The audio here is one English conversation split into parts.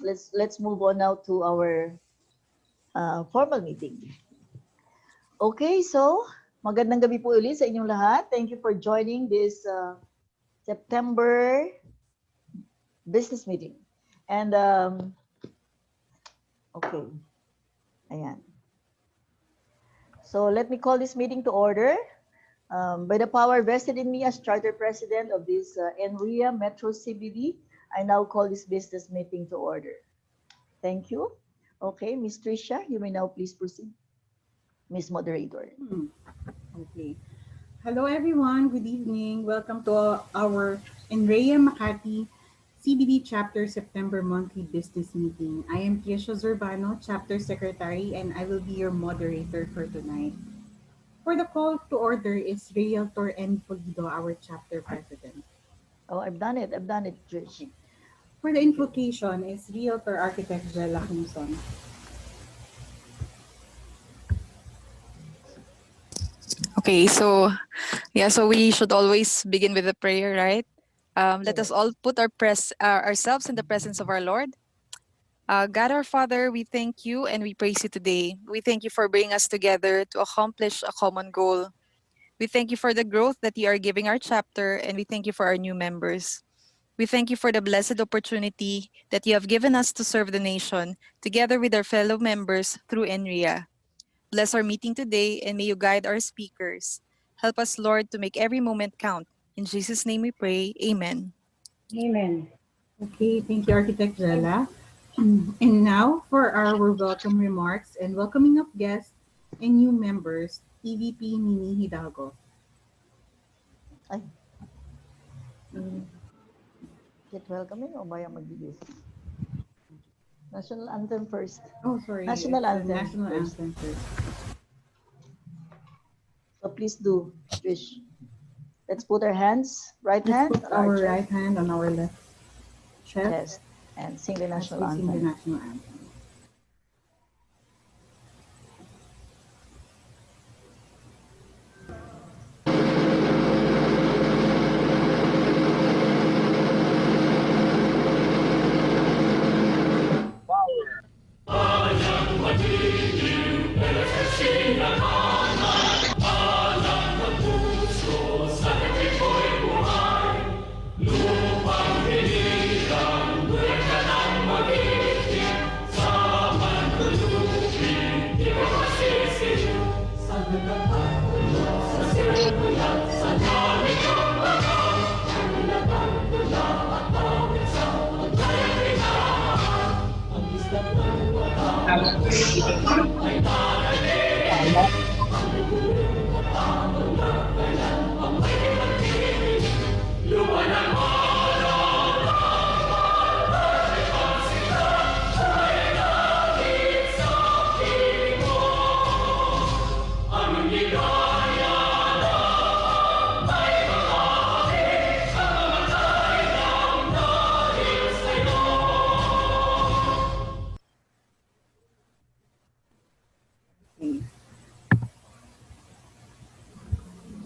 let's move on now to our formal meeting. Okay, so magandang gabi po ulit sa inyong lahat. Thank you for joining this September business meeting. And okay, ayan. So let me call this meeting to order. By the power vested in me as Charter President of this NREA Metro CBD, I now call this business meeting to order. Thank you. Okay, Ms. Tricia, you may now please proceed. Ms. Moderator. Okay. Hello, everyone. Good evening. Welcome to our NREA Makati CBD Chapter September Monthly Business Meeting. I am Tricia Zurbano, Chapter Secretary, and I will be your moderator for tonight. For the call to order is Realtor N. Polido, our Chapter President. Oh, I've done it, Trish. For the invocation is Realtor Architect Jella Kimson. Okay, so we should always begin with a prayer, right? Let us all put ourselves in the presence of our Lord. God our Father, we thank you and we praise you today. We thank you for bringing us together to accomplish a common goal. We thank you for the growth that you are giving our chapter, and we thank you for our new members. We thank you for the blessed opportunity that you have given us to serve the nation together with our fellow members through NREA. Bless our meeting today and may you guide our speakers. Help us, Lord, to make every moment count. In Jesus' name we pray. Amen. Amen. Okay, thank you, Architect Jella. And now for our welcome remarks and welcoming of guests and new members, EVP Nini Hidalgo. Ay. Get welcoming o ba yung magbibis? National anthem first. Oh, sorry. National anthem. National anthem first. So please do, Trish. Let's put our hands, right hand. Let's put our right hand on our left chest. Yes, and sing the national anthem. Sing the national anthem.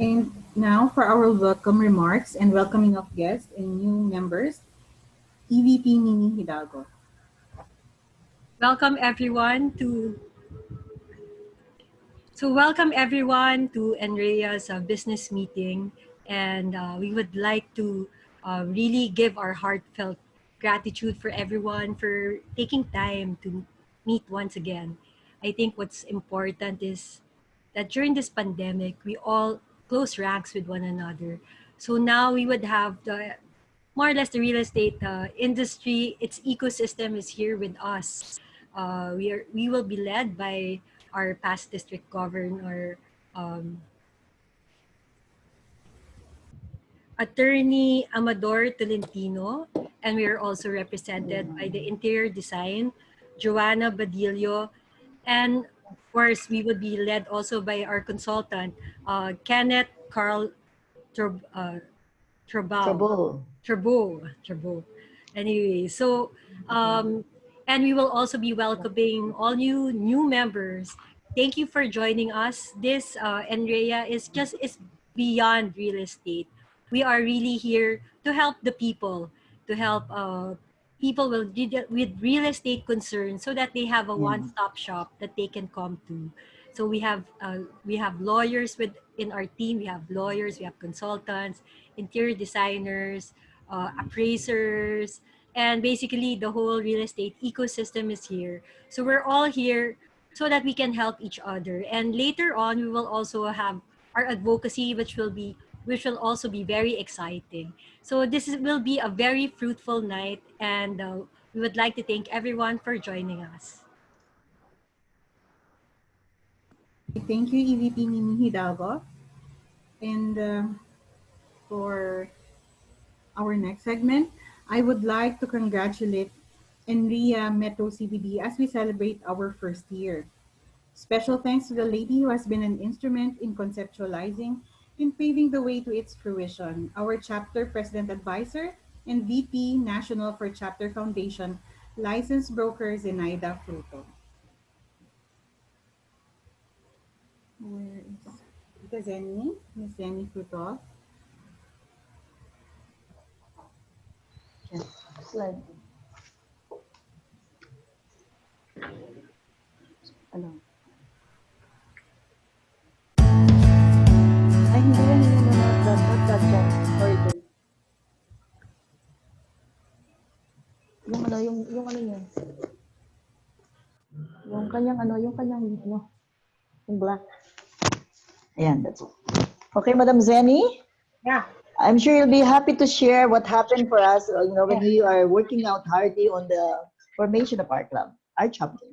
And now for our welcome remarks and welcoming of guests and new members, EVP Nini Hidalgo. Welcome everyone to NREA's business meeting, and we would like to really give our heartfelt gratitude for everyone for taking time to meet once again. I think what's important is that during this pandemic, we all close ranks with one another. So now we would have more or less the real estate industry, its ecosystem is here with us. We will be led by our past district governor, Attorney Amador Tolentino, and we are also represented by the Interior Design, Joanna Badillo, and of course, we would be led also by our consultant, Kenneth Carl Trabo. Anyway, so, and we will also be welcoming all new members. Thank you for joining us. This NREA is beyond real estate. We are really here to help the people, to help people will with real estate concerns so that they have a Yeah. one-stop shop that they can come to. So we have lawyers in our team. We have lawyers, we have consultants, interior designers, appraisers, and basically the whole real estate ecosystem is here. So we're all here so that we can help each other. And later on, we will also have our advocacy, which will also be very exciting. So will be a very fruitful night, and we would like to thank everyone for joining us. Thank you, EVP Mimi Hidalgo. And for our next segment, I would like to congratulate NREA Metro CBD as we celebrate our first year. Special thanks to the lady who has been an instrument in conceptualizing and paving the way to its fruition, our chapter president advisor and VP National for Chapter Foundation, licensed broker Zenaida Fruto. Where is the Zenny? Miss Zenny Fruto. Yes. Slide. Ano? Ay, hindi yan. Not that Jen. Sorry, Jen. Yung ano, yung ano niya. Yung kanyang, yung black. Ayan, that's all. Okay, Madam Zenny? Yeah, I'm sure you'll be happy to share what happened for us, when yes. we are working out hardly on the formation of our club, our chapter.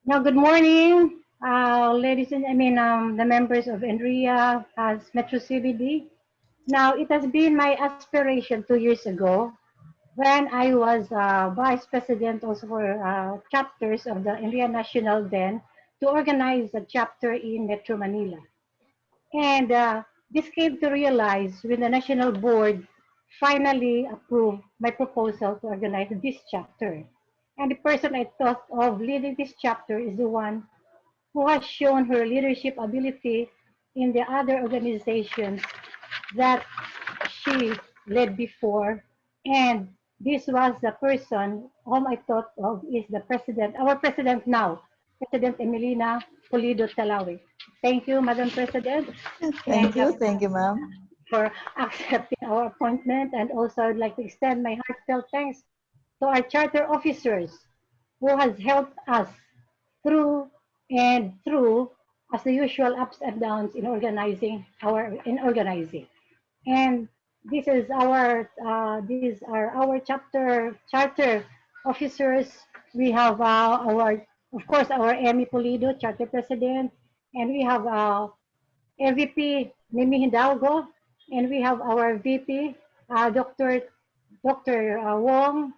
Now, good morning, ladies and the members of NREA as Metro CBD. Now, it has been my aspiration 2 years ago when I was vice president also for chapters of the NREA National then to organize a chapter in Metro Manila. And this came to realize when the national board finally approved my proposal to organize this chapter. And the person I thought of leading this chapter is the one who has shown her leadership ability in the other organizations that she led before. And this was the person whom I thought of is the president, our president now, President Emilina Pulido Talawi. Thank you, Madam President, and Thank you, ma'am. for accepting our appointment. And also, I'd like to extend my heartfelt thanks to our charter officers who has helped us through and through as the usual ups and downs in organizing. And these are our chapter charter officers. We have our of course our Emmy Polido, charter president, and we have AVP Mimi Hidalgo, and we have our VP Dr. Wong,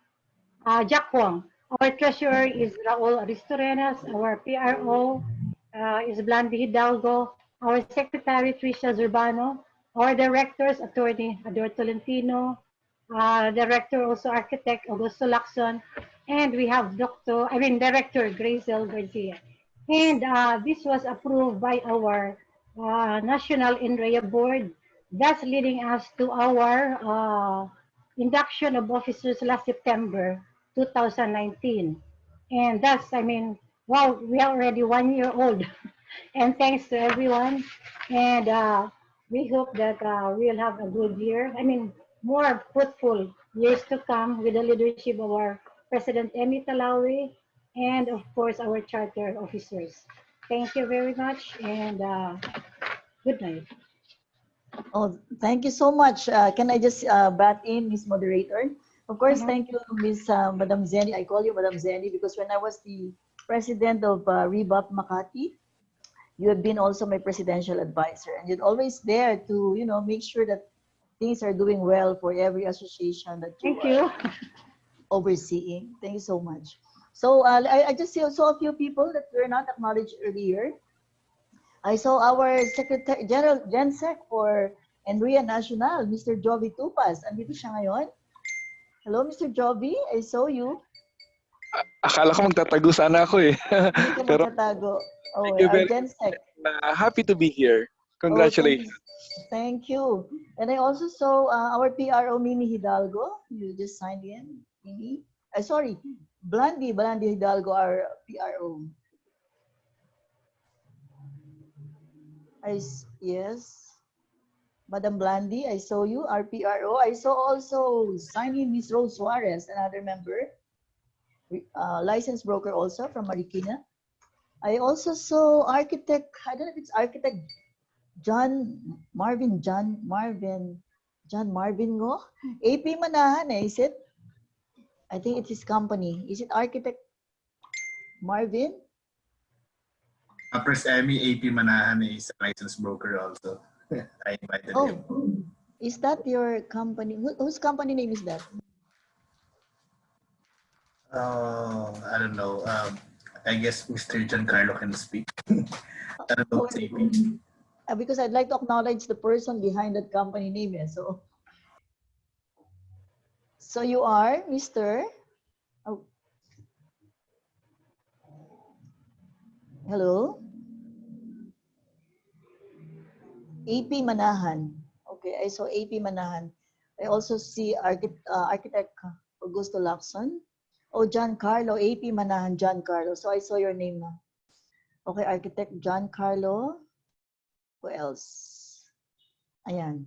Jack Wong. Our treasurer is Raul Aristorenas. Our PRO is Blandy Hidalgo. Our secretary, Tricia Zurbano. Our directors, Attorney Ador Tolentino. Director, also architect, Augusto Lacson. And we have Director Grazel Garcia. And this was approved by our National NREA Board, thus leading us to our induction of officers last September 2019. And thus, wow, we are already 1 year old. And thanks to everyone. And we hope that we'll have a good year. More fruitful years to come with the leadership of our President Emmy Talawi and, of course, our charter officers. Thank you very much, and good night. Oh, thank you so much. Can I just bat in, Miss Moderator? Of course, Mhm. thank you, Miss Madam Zenny. I call you Madam Zenny because when I was the president of Rebop Makati, you have been also my presidential advisor, and you're always there to, make sure that things are doing well for every association that you Thank are you. overseeing. Thank you so much. So I just saw a few people that were not acknowledged earlier. I saw our Secretary General Gensec for NREA National, Mr. Jovi Tupas. Andito siya ngayon. Hello, Mr. Jovi. I saw you. Akala ko magtatago sana ako eh. Hindi ka Pero magtatago. Oh, thank you our very Gensec. much. Happy to be here. Oh, thank you. Congratulations. Thank you. And I also saw our PRO, Mimi Hidalgo. You just signed in, Mimi. Sorry, Blandy Hidalgo, our PRO. Yes. Madam Blandy, I saw you, our PRO. I saw also signing Miss Rose Suarez, another member, licensed broker also from Marikina. I also saw architect, I don't know if it's architect John Marvin Ngo. AP Manahan, is it? I think it's his company. Is it architect Marvin? Press Emmy, AP Manahan is a licensed broker also. I invited him. Oh, is that your company? Whose company name is that? I don't know. I guess Mr. Giancarlo can speak. I don't know who's AP. Because I'd like to acknowledge the person behind that company name. So you are Mr. Oh, hello, AP Manahan. Okay, I saw AP Manahan. I also see architect Augusto Lacson. Oh, Giancarlo, AP Manahan, Giancarlo. So I saw your name now. Okay, architect Giancarlo. Who else? Ayan.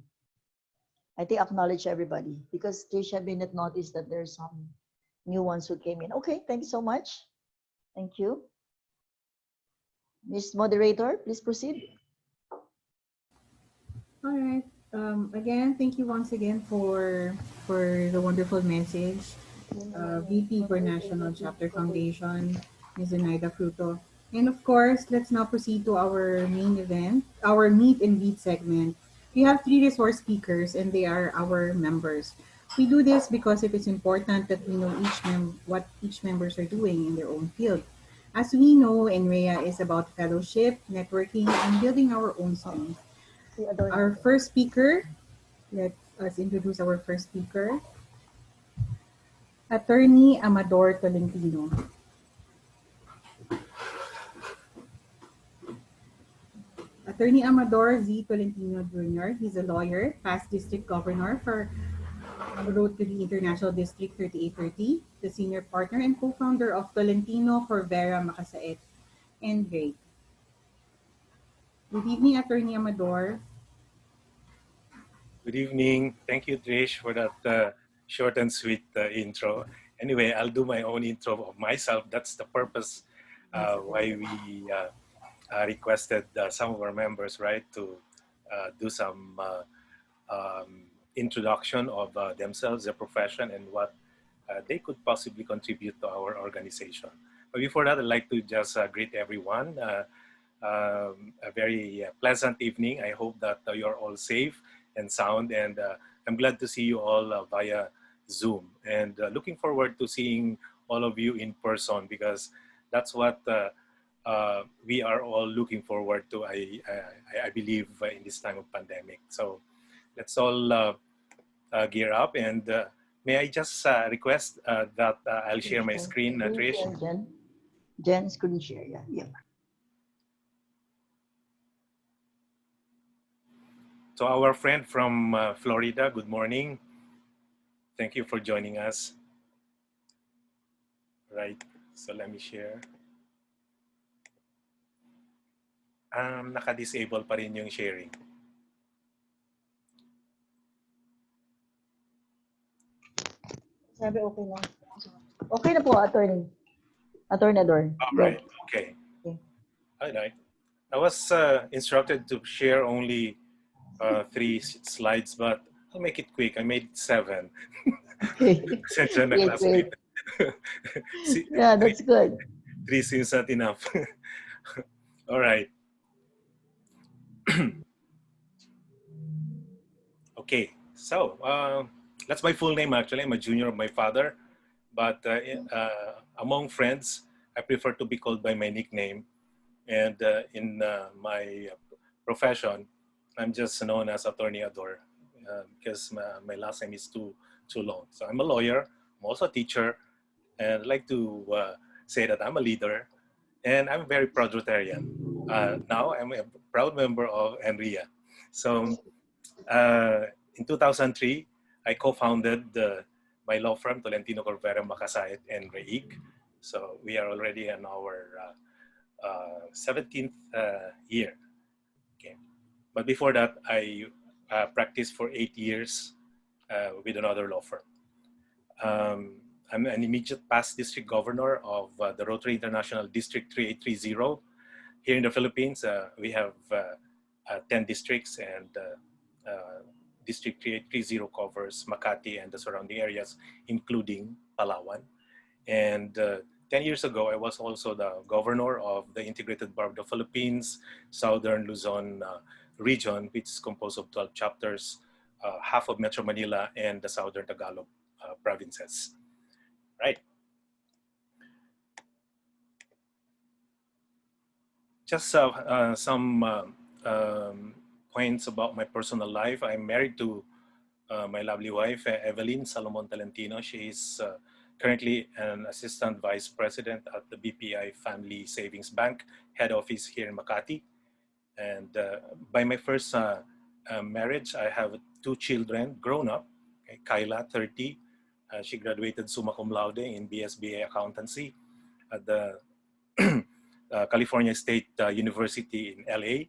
I think acknowledge everybody because Trisha Bennett noticed that there's some new ones who came in. Okay, thank you so much. Thank you. Ms. Moderator, please proceed. All right. Again, thank you once again for the wonderful message. VP for National Chapter Foundation, Ms. Zenaida Fruto. And of course, let's now proceed to our main event, our meet and greet segment. We have three resource speakers and they are our members. We do this because it is important that we know what each members are doing in their own field. As we know, NREA is about fellowship, networking, and building our own strength. Our first speaker, let us introduce our first speaker, Attorney Amador Tolentino. Attorney Amador Z. Tolentino Jr., he's a lawyer, past district governor for Road to the International District 3830, the senior partner and co-founder of Tolentino, Corvera, Makasait, and Gray. Good evening, Attorney Amador. Good evening. Thank you, Trish, for that short and sweet intro. Anyway, I'll do my own intro of myself. That's the purpose why we requested some of our members, right, to do some introduction of themselves, their profession, and what they could possibly contribute to our organization. But before that, I'd like to just greet everyone. A very pleasant evening. I hope that you're all safe and sound, and I'm glad to see you all via Zoom, and looking forward to seeing all of you in person, because that's what we are all looking forward to, I believe, in this time of pandemic. So let's all gear up, and may I just request that I'll share my screen, Trish? Jen screen share, yeah. So our friend from Florida, good morning. Thank you for joining us. Right, so let me share. Naka-disable pa rin yung sharing. Sabi okay na. Okay na po, attorney. Attorney. All right, okay. All right. I was instructed to share only 3 slides, but I'll make it quick. I made 7. Okay. Great. Yeah, that's good. 3 seems not enough. All right. Okay, so that's my full name actually. I'm a junior of my father, but among friends, I prefer to be called by my nickname. And in my profession, I'm just known as Attorney Ador because my last name is too long. So I'm a lawyer, I'm also a teacher, and I'd like to say that I'm a leader, and I'm a very proud Rotarian. Now I'm a proud member of NREA. So in 2003, I co-founded my law firm, Tolentino Corvera, Makasayat, and Reig. So we are already in our 17th year. Okay. But before that, I practiced for 8 years with another law firm. I'm an immediate past district governor of the Rotary International District 3830. Here in the Philippines, we have 10 districts, and District 3830 covers Makati and the surrounding areas, including Palawan. And 10 years ago, I was also the governor of the Integrated Bar of the Philippines, Southern Luzon region, which is composed of 12 chapters, half of Metro Manila and the Southern Tagalog provinces. Right. Just some points about my personal life. I'm married to my lovely wife, Evelyn Salomon Talentino. She is currently an assistant vice president at the BPI Family Savings Bank head office here in Makati. And by my first marriage, I have two children grown up. Okay, Kyla, 30. She graduated summa cum laude in BSBA accountancy at the California State University in LA.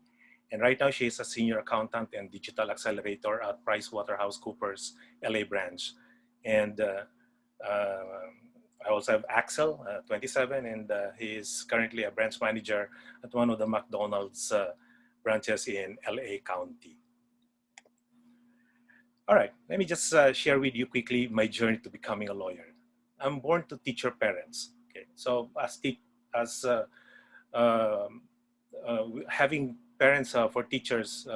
And right now she is a senior accountant and digital accelerator at PricewaterhouseCoopers LA branch. And I also have Axel, 27, and he is currently a branch manager at one of the McDonald's branches in LA County. All right, let me just share with you quickly my journey to becoming a lawyer. I'm born to teacher parents. Okay, so as having parents for teachers,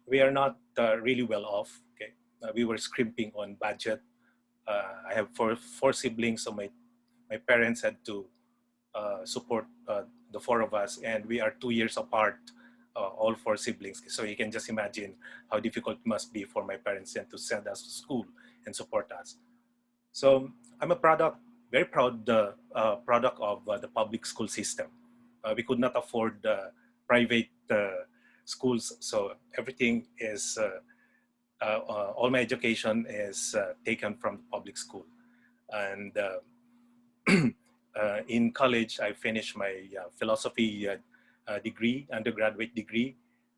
we are not really well off. Okay, we were scrimping on budget. I have four siblings, so my parents had to support the four of us, and we are 2 years apart, all four siblings. So you can just imagine how difficult it must be for my parents then to send us to school and support us. So I'm a very proud product of the public school system. We could not afford private schools, so everything is, all my education is taken from the public school. And in college, I finished my philosophy degree, undergraduate degree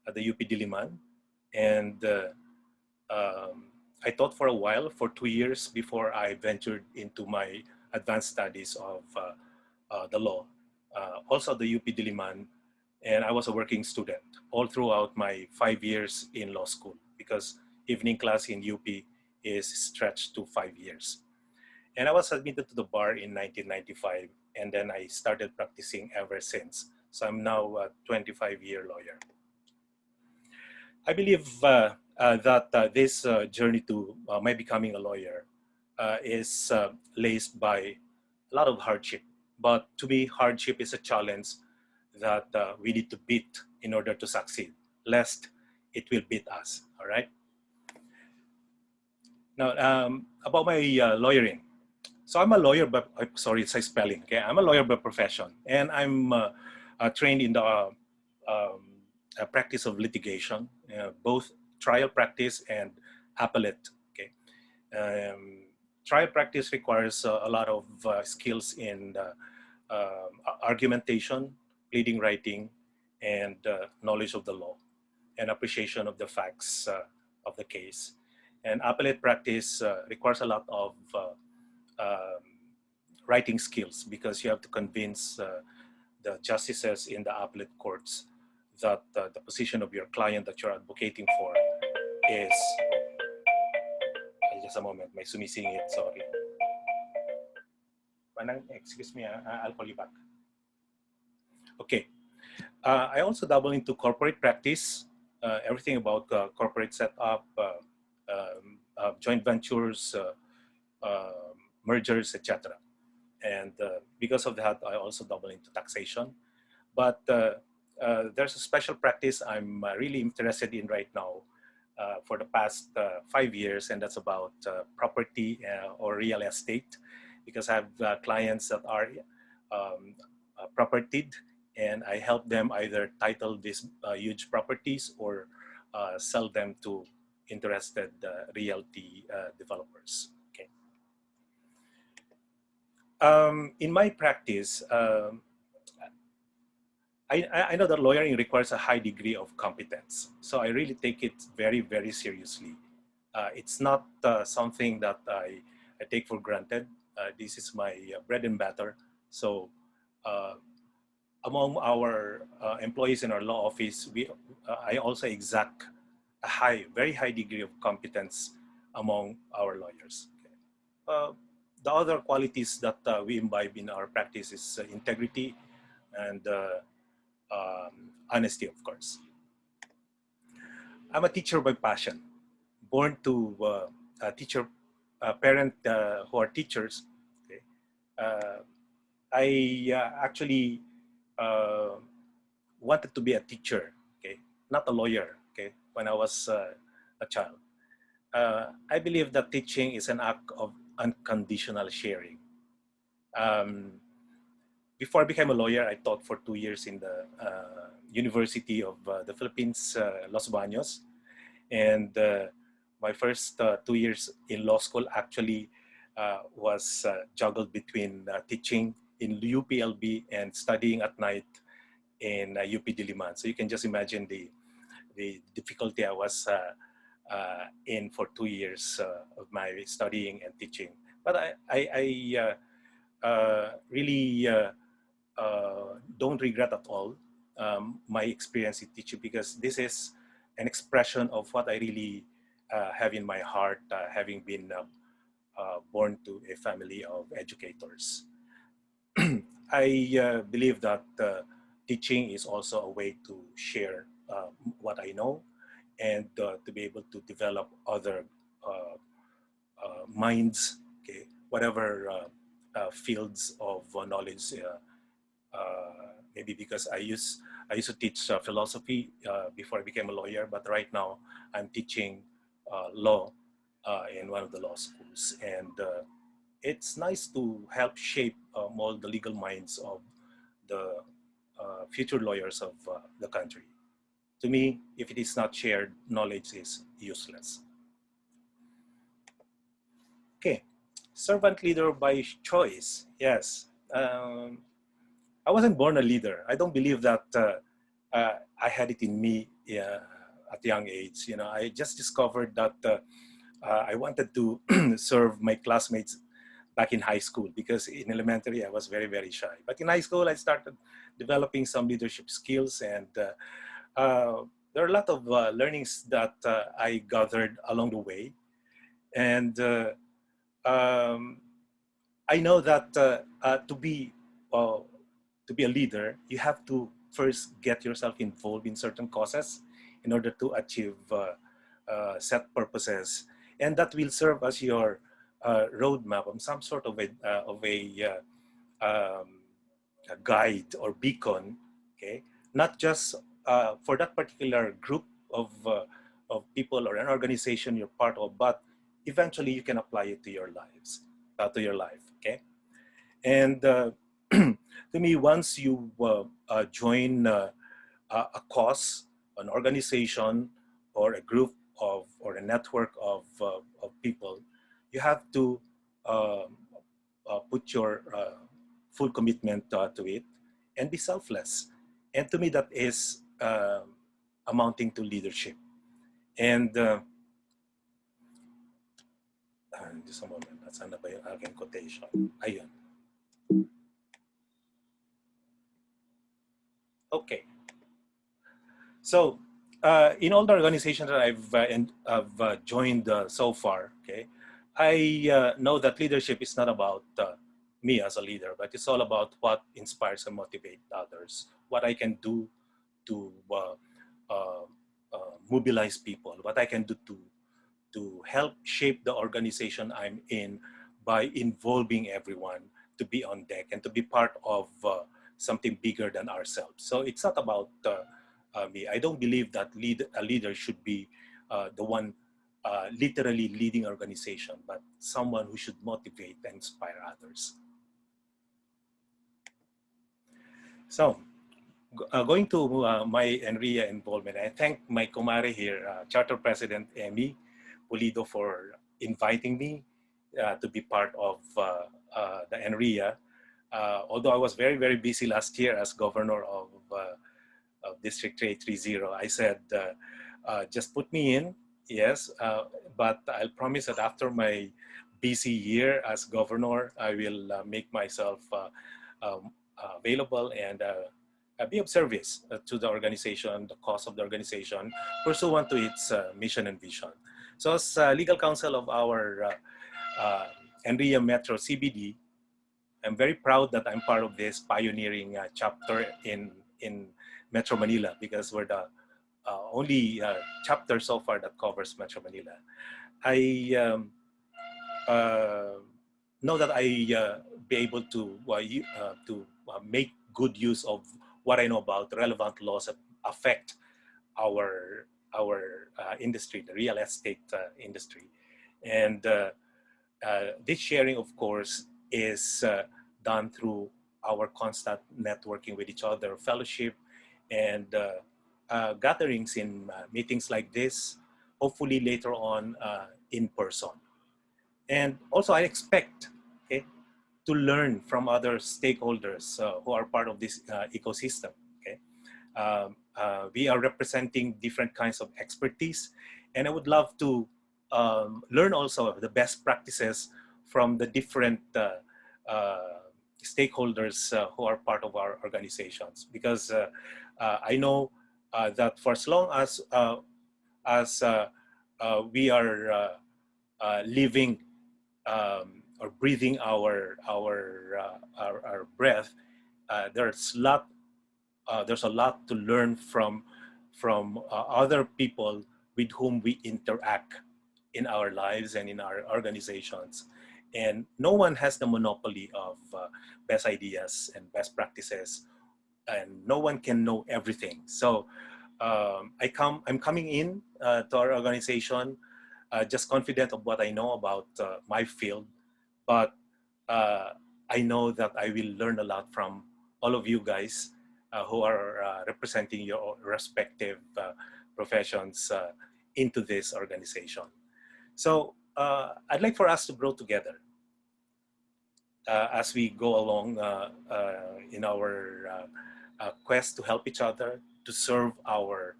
at the UP Diliman. And I taught for a while, for 2 years, before I ventured into my advanced studies of the law. Also the UP Diliman, and I was a working student all throughout my 5 years in law school, because evening class in UP is stretched to 5 years. And I was admitted to the bar in 1995, and then I started practicing ever since. So I'm now a 25-year lawyer. I believe that this journey to my becoming a lawyer is laced by a lot of hardship. But to me, hardship is a challenge that we need to beat in order to succeed, lest it will beat us, all right? Now, about my lawyering. So I'm a lawyer, but sorry, it's a spelling. Okay, I'm a lawyer by profession, and I'm trained in the practice of litigation, both trial practice and appellate. Okay, trial practice requires a lot of skills in argumentation, pleading writing, and knowledge of the law, and appreciation of the facts of the case. And appellate practice requires a lot of writing skills, because you have to convince the justices in the appellate courts that the position of your client that you're advocating for is, just a moment, may sumisingit, sorry. Excuse me, I'll call you back. Okay. I also dabble into corporate practice, everything about corporate setup, joint ventures, mergers, etc. And because of that, I also double into taxation. But there's a special practice I'm really interested in right now for the past 5 years, and that's about property or real estate, because I have clients that are propertied, and I help them either title these huge properties or sell them to interested realty developers. Okay. In my practice, I know that lawyering requires a high degree of competence. So I really take it very, very seriously. It's not something that I take for granted. This is my bread and butter. So uh, among our employees in our law office, I also exact a very high degree of competence among our lawyers. Okay. The other qualities that we imbibe in our practice is integrity and honesty, of course. I'm a teacher by passion, born to a teacher, parent who are teachers. Okay. Uh, I actually uh, wanted to be a teacher, okay, not a lawyer, okay, when I was a child. I believe that teaching is an act of unconditional sharing. Um, Before I became a lawyer, I taught for 2 years in the University of the Philippines, Los Baños. And my first 2 years in law school actually was juggled between teaching in UPLB and studying at night in UP Diliman. So you can just imagine the difficulty I was in for 2 years of my studying and teaching. But I really don't regret at all my experience in teaching, because this is an expression of what I really have in my heart, having been born to a family of educators. I believe that teaching is also a way to share what I know, and to be able to develop other uh, minds, okay, whatever fields of knowledge. Maybe because I used to teach philosophy before I became a lawyer, but right now I'm teaching law in one of the law schools, and it's nice to help shape mold the legal minds of the future lawyers of the country. To me, if it is not shared, knowledge is useless. Okay, servant leader by choice. Yes, I wasn't born a leader. I don't believe that I had it in me at a young age. You know, I just discovered that I wanted to serve my classmates back in high school, because in elementary I was very, very shy. But in high school, I started developing some leadership skills, and there are a lot of learnings that I gathered along the way. And um, I know that uh, to be a leader, you have to first get yourself involved in certain causes in order to achieve set purposes, and that will serve as your roadmap of some sort of a guide or beacon. Okay, not just for that particular group of people or an organization you're part of, but eventually you can apply it to your lives, to your life. Okay. And to me, once you join a cause, an organization, or a group of, or a network of people, you have to put your full commitment to it and be selfless. And to me, that is amounting to leadership. And just a moment, nasaan na ba yung aking quotation? Ayun. Okay. So, in all the organizations that I've joined so far, okay, I know that leadership is not about me as a leader, but it's all about what inspires and motivates others, what I can do to uh, mobilize people, what I can do to help shape the organization I'm in by involving everyone to be on deck and to be part of something bigger than ourselves. So it's not about me. I don't believe that a leader should be the one literally leading organization, but someone who should motivate and inspire others. So going to my NREA involvement, I thank my kumare here, Charter President Emmy Pulido, for inviting me to be part of the NREA. Although I was very, very busy last year as governor of District 330, I said, just put me in, yes, but I'll promise that after my busy year as governor, I will make myself available and be of service to the organization, the cause of the organization, pursuant to its mission and vision. So as legal counsel of our NREA Metro CBD, I'm very proud that I'm part of this pioneering chapter in Metro Manila, because we're the only chapter so far that covers Metro Manila. I know that I be able to make good use of what I know about relevant laws that affect our industry, the real estate industry, and this sharing, of course, is done through our constant networking with each other, fellowship, and gatherings in meetings like this, hopefully later on in person. And also I expect, okay, to learn from other stakeholders who are part of this ecosystem. Okay, we are representing different kinds of expertise, and I would love to learn also the best practices from the different stakeholders who are part of our organizations, because I know that for as long as we are living or breathing our breath, there's a lot to learn from other people with whom we interact in our lives and in our organizations. And no one has the monopoly of best ideas and best practices, and no one can know everything. So I'm coming in to our organization just confident of what I know about my field, but I know that I will learn a lot from all of you guys who are representing your respective professions into this organization. So I'd like for us to grow together as we go along in our quest to help each other, to serve our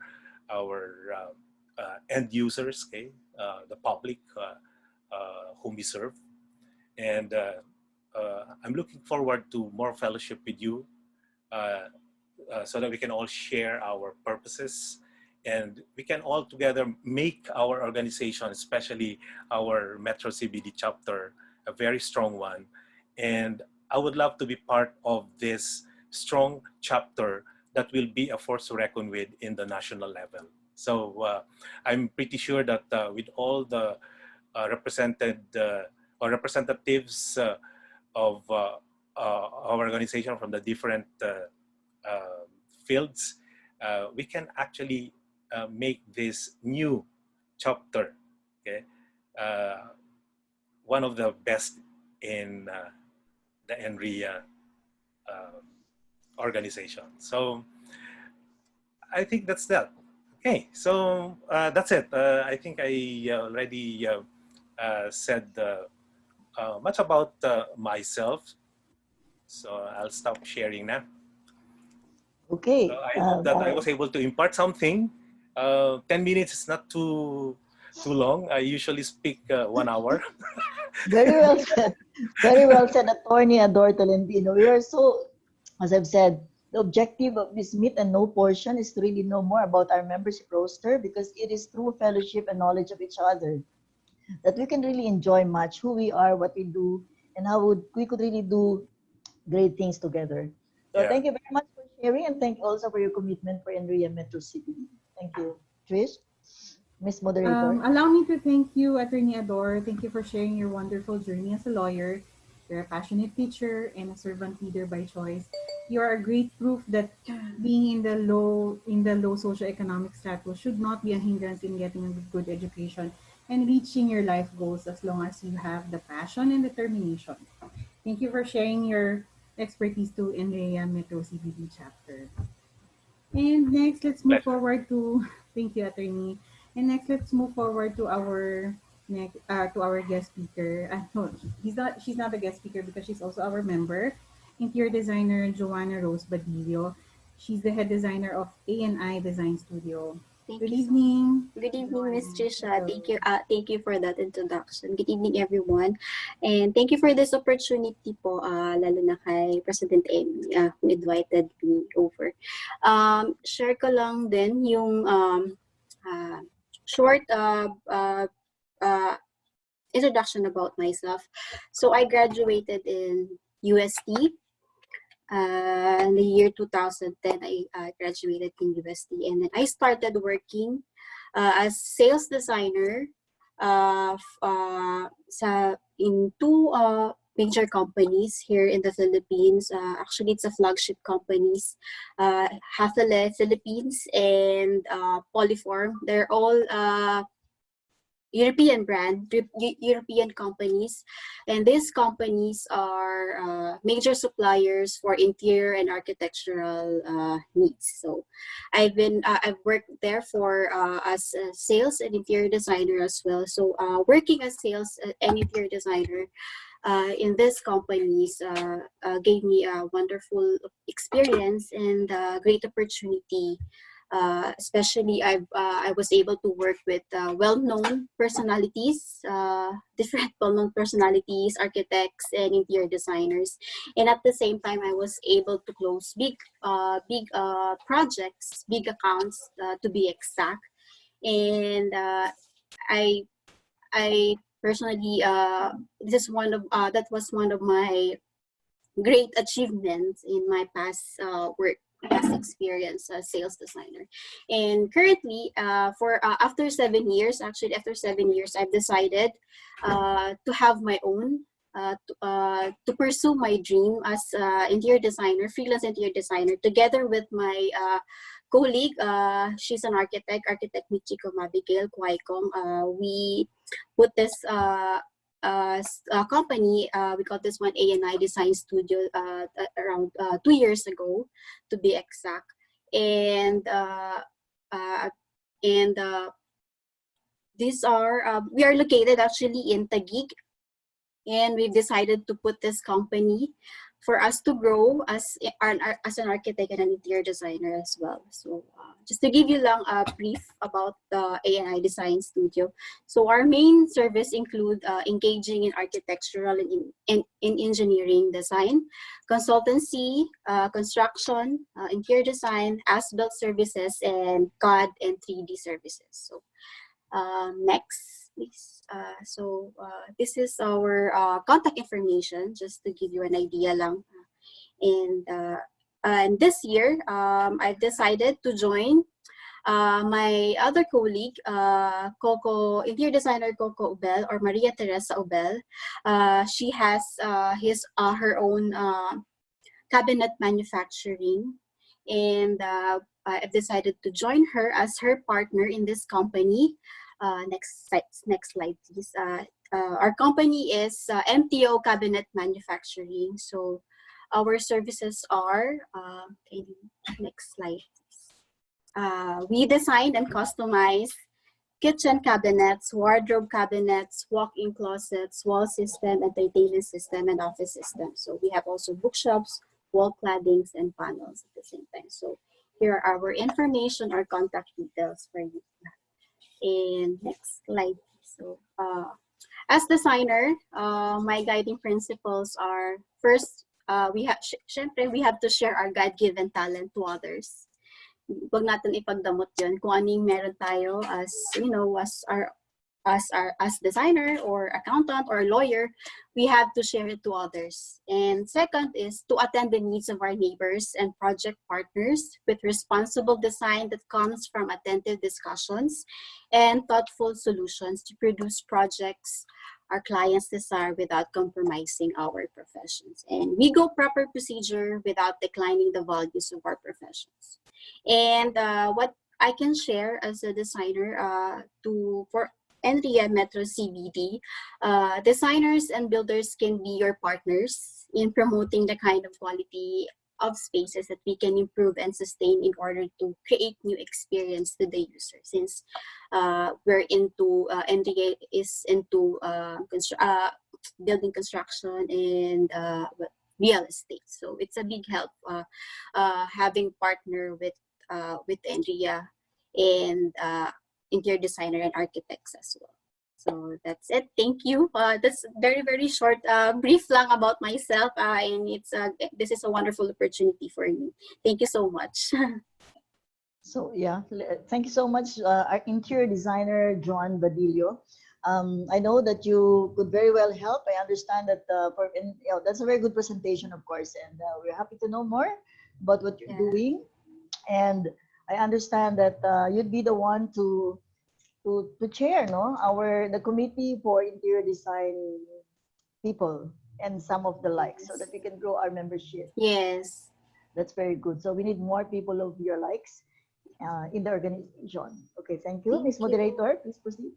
end users, okay, the public whom we serve. And I'm looking forward to more fellowship with you so that we can all share our purposes, and we can all together make our organization, especially our Metro CBD chapter, a very strong one. And I would love to be part of this strong chapter that will be a force to reckon with in the national level. So I'm pretty sure that with all the represented or representatives of our organization from the different fields, we can actually make this new chapter, okay, one of the best in the NREA organization. So I think that's that. Okay, so that's it. I think I already said much about myself. So I'll stop sharing now. Okay. So I hope that I was able to impart something. 10 minutes is not too long. I usually speak 1 hour. Very well said. Very well said, Attorney Ador Tolentino. We are so, as I've said, the objective of this meet and know portion is to really know more about our membership roster, because it is through fellowship and knowledge of each other that we can really enjoy much who we are, what we do, and how we could really do great things together. So Yeah. thank you very much for sharing, and thank you also for your commitment for NREA Metro CBD. Thank you. Trish, Miss Moderator. Allow me to thank you, Attorney Ador. Thank you for sharing your wonderful journey as a lawyer. You're a passionate teacher and a servant leader by choice. You are a great proof that being in the low socioeconomic status should not be a hindrance in getting a good education and reaching your life goals, as long as you have the passion and determination. Thank you for sharing your expertise to NREA Metro CBD chapter. And next, let's move Pleasure. forward to, thank you, Attorney. And next, let's move forward to our to our guest speaker. No, she's not a guest speaker because she's also our member, interior designer Joanna Rose Badillo. She's the head designer of A&I Design Studio. Thank Good you so evening, Good evening, Miss Joanna. Trisha. Hello. Thank you for that introduction. Good evening, everyone. And thank you for this opportunity po, lalo na kay President Emmy, who invited me over. Share ko lang din yung short introduction about myself. So I graduated in UST. In the year 2010, I graduated in UST, and then I started working as sales designer in two major companies here in the Philippines. Actually, it's a flagship companies, Hathale Philippines and Polyform. They're all European companies, and these companies are major suppliers for interior and architectural needs. So, I've worked there for as a sales and interior designer as well. So, working as sales and interior designer in these companies gave me a wonderful experience and great opportunity. Especially, I was able to work with well-known personalities, different well-known personalities, architects, and interior designers. And at the same time, I was able to close big projects, big accounts, to be exact. And I I personally this is one of that was one of my great achievements in my past work, past experience as sales designer. And currently, for after 7 years, actually after 7 years, I've decided to have my own. To pursue my dream as interior designer, freelance interior designer, together with my colleague. She's an architect Michiko Mabigel Kwaikong. We put this company, we call this one A&I Design Studio around 2 years ago, to be exact. And uh, and these are we are located actually in Taguig, and we've decided to put this company for us to grow as an architect and an interior designer as well. So just to give you lang a brief about the A&I Design Studio. So our main service include engaging in architectural and in engineering design, consultancy, construction, interior design, as-built services, and CAD and 3D services. So next, please. This is our contact information, just to give you an idea lang. And this year, I've decided to join my other colleague, Coco, interior designer Coco Ubel, or Maria Teresa Ubel. She has her own cabinet manufacturing, and I've decided to join her as her partner in this company. Next slide, please. Our company is MTO Cabinet Manufacturing. So our services are, next slide, please. We design and customize kitchen cabinets, wardrobe cabinets, walk-in closets, wall system, entertainment system, and office system. So we have also bookshelves, wall claddings, and panels at the same time. So here are our information or contact details for you. And next slide. So as designer, my guiding principles are, first, we have to share our God-given talent to others. Huwag natin ipagdamot yun. Kung ano yung meron tayo as, as designer or accountant or lawyer, we have to share it to others. And second is to attend the needs of our neighbors and project partners with responsible design that comes from attentive discussions and thoughtful solutions to produce projects our clients desire without compromising our professions. And we go proper procedure without declining the values of our professions. And what I can share as a designer for NREA Metro CBD, designers and builders can be your partners in promoting the kind of quality of spaces that we can improve and sustain in order to create new experience to the user. Since we're into NREA is into building construction and real estate, so it's a big help having partner with NREA and interior designer and architects as well. So that's it. Thank you. That's very, very short, brief lang about myself. And this is a wonderful opportunity for me. Thank you so much. So yeah, thank you so much, our interior designer, John Badillo. I know that you could very well help. I understand that that's a very good presentation, of course, and we're happy to know more about what you're doing. And I understand that you'd be the one to chair, no, the committee for interior design people and some of the likes, so that we can grow our membership. Yes. That's very good. So we need more people of your likes in the organization. Okay, thank you. Ms. Moderator, please proceed.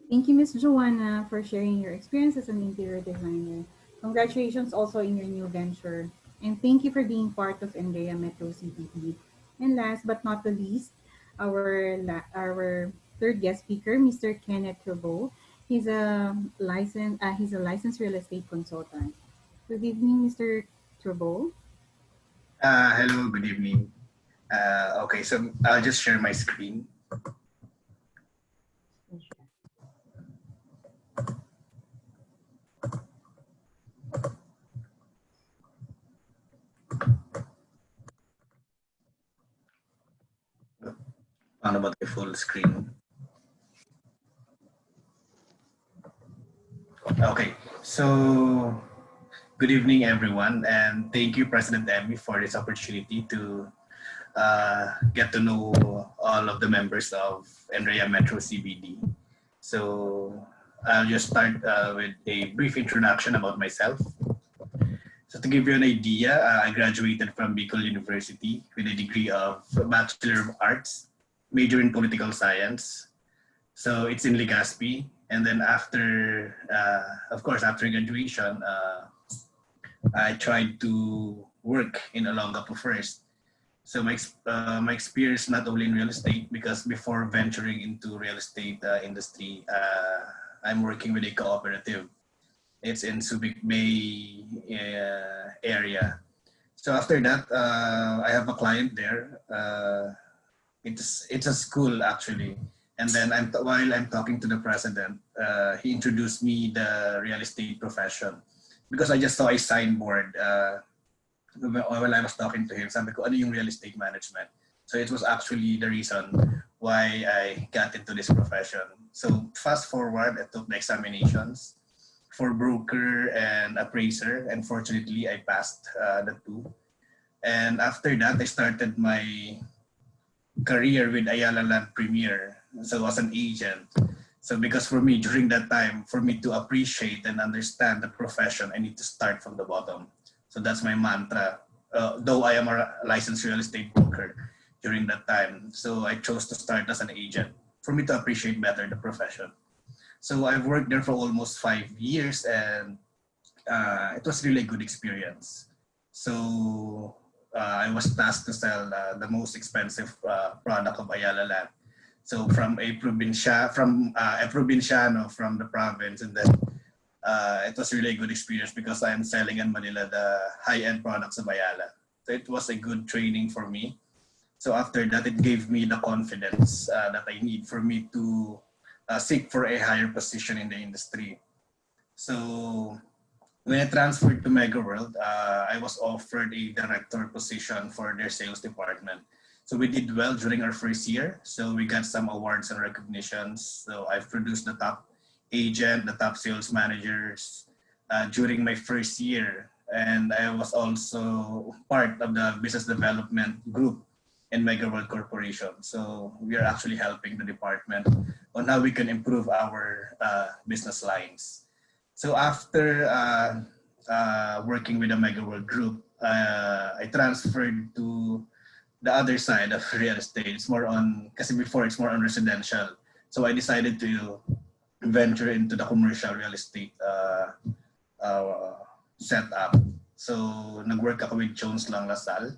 Thank you, Ms. Joanna, for sharing your experience as an interior designer. Congratulations also in your new venture. And thank you for being part of NREA Metro CBD. And last but not the least, our third guest speaker, Mr. Kenneth Turbo. He's a licensed real estate consultant. Good evening, Mr. Turbo. Hello, good evening. Okay, so I'll just share my screen. Paano ba the full screen? Okay, so good evening, everyone, and thank you, President Emmy, for this opportunity to get to know all of the members of NREA Metro CBD. So I'll just start with a brief introduction about myself. So to give you an idea, I graduated from Bicol University with a degree of Bachelor of Arts, major in Political Science. So it's in Legazpi. And then after, of course, after graduation, I tried to work in Olongapo first. So my experience not only in real estate, because before venturing into real estate industry, I'm working with a cooperative. It's in Subic Bay area. So after that, I have a client there. It's a school actually. And then while I'm talking to the president, he introduced me the real estate profession because I just saw a signboard while I was talking to him. Sabi ko, ano yung real estate management? So it was actually the reason why I got into this profession. So fast forward, I took the examinations for broker and appraiser, and fortunately I passed the two. And after that, I started my career with Ayala Land Premier. So I was an agent. So because for me, during that time, for me to appreciate and understand the profession, I need to start from the bottom. So that's my mantra, though I am a licensed real estate broker during that time. So I chose to start as an agent for me to appreciate better the profession. So I've worked there for almost 5 years, and it was really a good experience. So I was tasked to sell the most expensive product of Ayala Land. So from a provinciano from the province, and then it was really a good experience because I am selling in Manila the high-end products of Ayala. So it was a good training for me. So after that, it gave me the confidence that I need for me to seek for a higher position in the industry. So when I transferred to Mega World, I was offered a director position for their sales department. So we did well during our first year. So we got some awards and recognitions. So I've produced the top agent, the top sales managers during my first year. And I was also part of the business development group in Mega World Corporation. So we are actually helping the department on how we can improve our business lines. So after working with the Mega World Group, I transferred to the other side of real estate. It's more on, kasi before it's more on residential. So I decided to venture into the commercial real estate setup. So nag-work ako with Jones Lang LaSalle.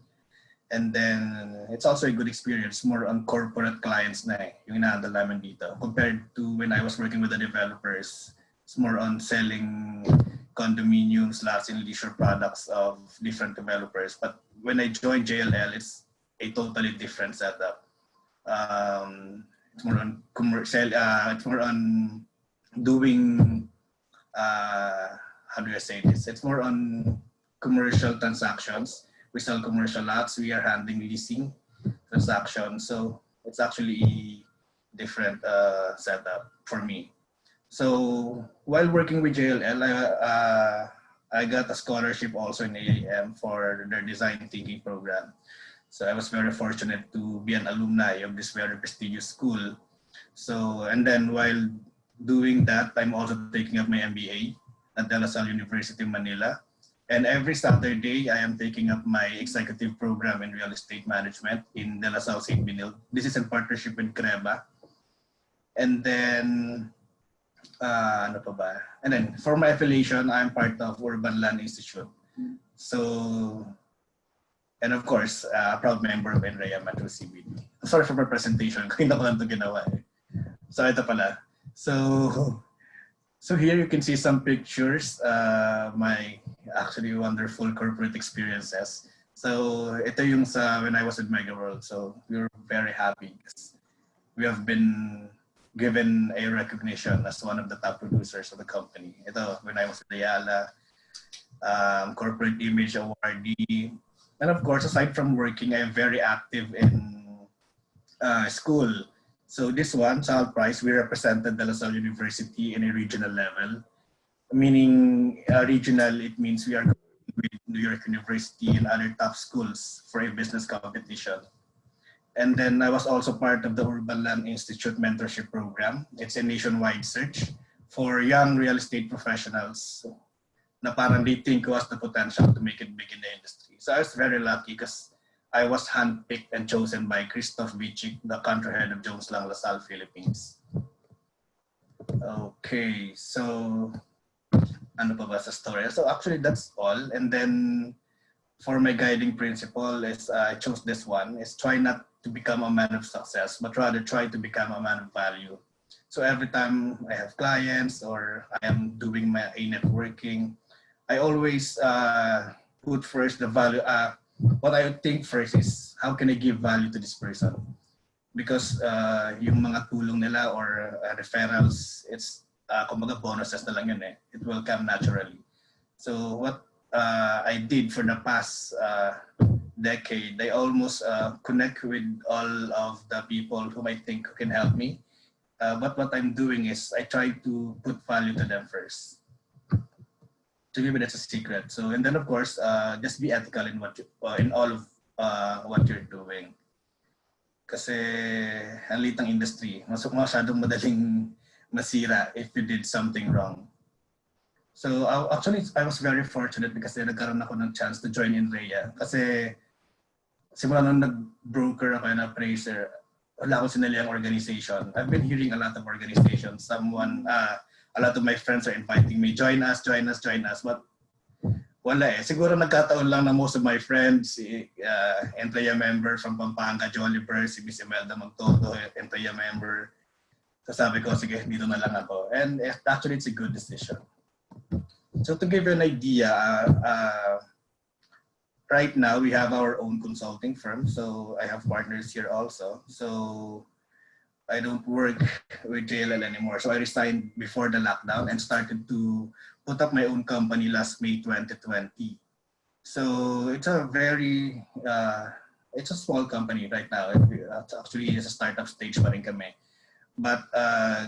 And then it's also a good experience, more on corporate clients na yung ina-handle namin dito. Compared to when I was working with the developers, it's more on selling condominiums, lots and leisure products of different developers. But when I joined JLL, it's a totally different setup. It's more on commercial. It's more on doing. How do I say this? It's more on commercial transactions. We sell commercial lots. We are handling leasing transactions. So it's actually different setup for me. So while working with JLL, I got a scholarship also in AAM for their design thinking program. So I was very fortunate to be an alumni of this very prestigious school. So, and then while doing that, I'm also taking up my MBA at De La Salle University, Manila. And every Saturday, I am taking up my executive program in real estate management in De La Salle St. Benil. This is in partnership with CREBA. And then, ano pa ba? And then for my affiliation, I'm part of Urban Land Institute. So, and of course, a proud member of NREA Metro CBD. Sorry for my presentation. Kaya ko lang ito ginawa eh. So, ito pala. So here you can see some pictures, my actually wonderful corporate experiences. So ito yung sa when I was with Mega World. So we were very happy because we have been given a recognition as one of the top producers of the company. Ito when I was with Ayala, corporate image awardee. And of course, aside from working, I am very active in school. So this one, Sal Price, we represented De La Salle University in a regional level. Meaning regional, it means we are with New York University and other top schools for a business competition. And then I was also part of the Urban Land Institute mentorship program. It's a nationwide search for young real estate professionals na parang they think was the potential to make it big in the industry. So I was very lucky because I was handpicked and chosen by Christoph Vichik, the country head of Jones Lang LaSalle, Philippines. Okay, so ano pa ba sa story? So actually that's all. And then for my guiding principle is I chose this one, is try not to become a man of success, but rather try to become a man of value. So every time I have clients or I am doing my networking, I always put first the value. What I think first is how can I give value to this person? Because yung mga tulong nila or referrals, it's kumbaga bonuses na lang yun eh. It will come naturally. So what I did for the past decade, I almost connect with all of the people whom I think can help me. But what I'm doing is I try to put value to them first. So maybe that's a secret. So and then of course, just be ethical in what you, in all of what you're doing. Kasi ang liit ng industry, masyadong madaling masira if you did something wrong. So actually, I was very fortunate because nagkaroon ako ng chance to join NREA. Kasi simula nung nag-broker ako na appraiser, wala akong sinaliang organization. I've been hearing a lot of organizations. A lot of my friends are inviting me, join us, but wala eh. Siguro nagkataon lang na most of my friends, NREA member from Pampanga, Joliver, si Miss Imelda Magtodo, NREA member. So sabi ko, sige, dito na lang ako. And actually, it's a good decision. So to give you an idea, right now we have our own consulting firm. So I have partners here also. So I don't work with JLL anymore. So I resigned before the lockdown and started to put up my own company last May 2020. So it's a very, it's a small company right now. Actually, it's a startup stage pa rin kami. But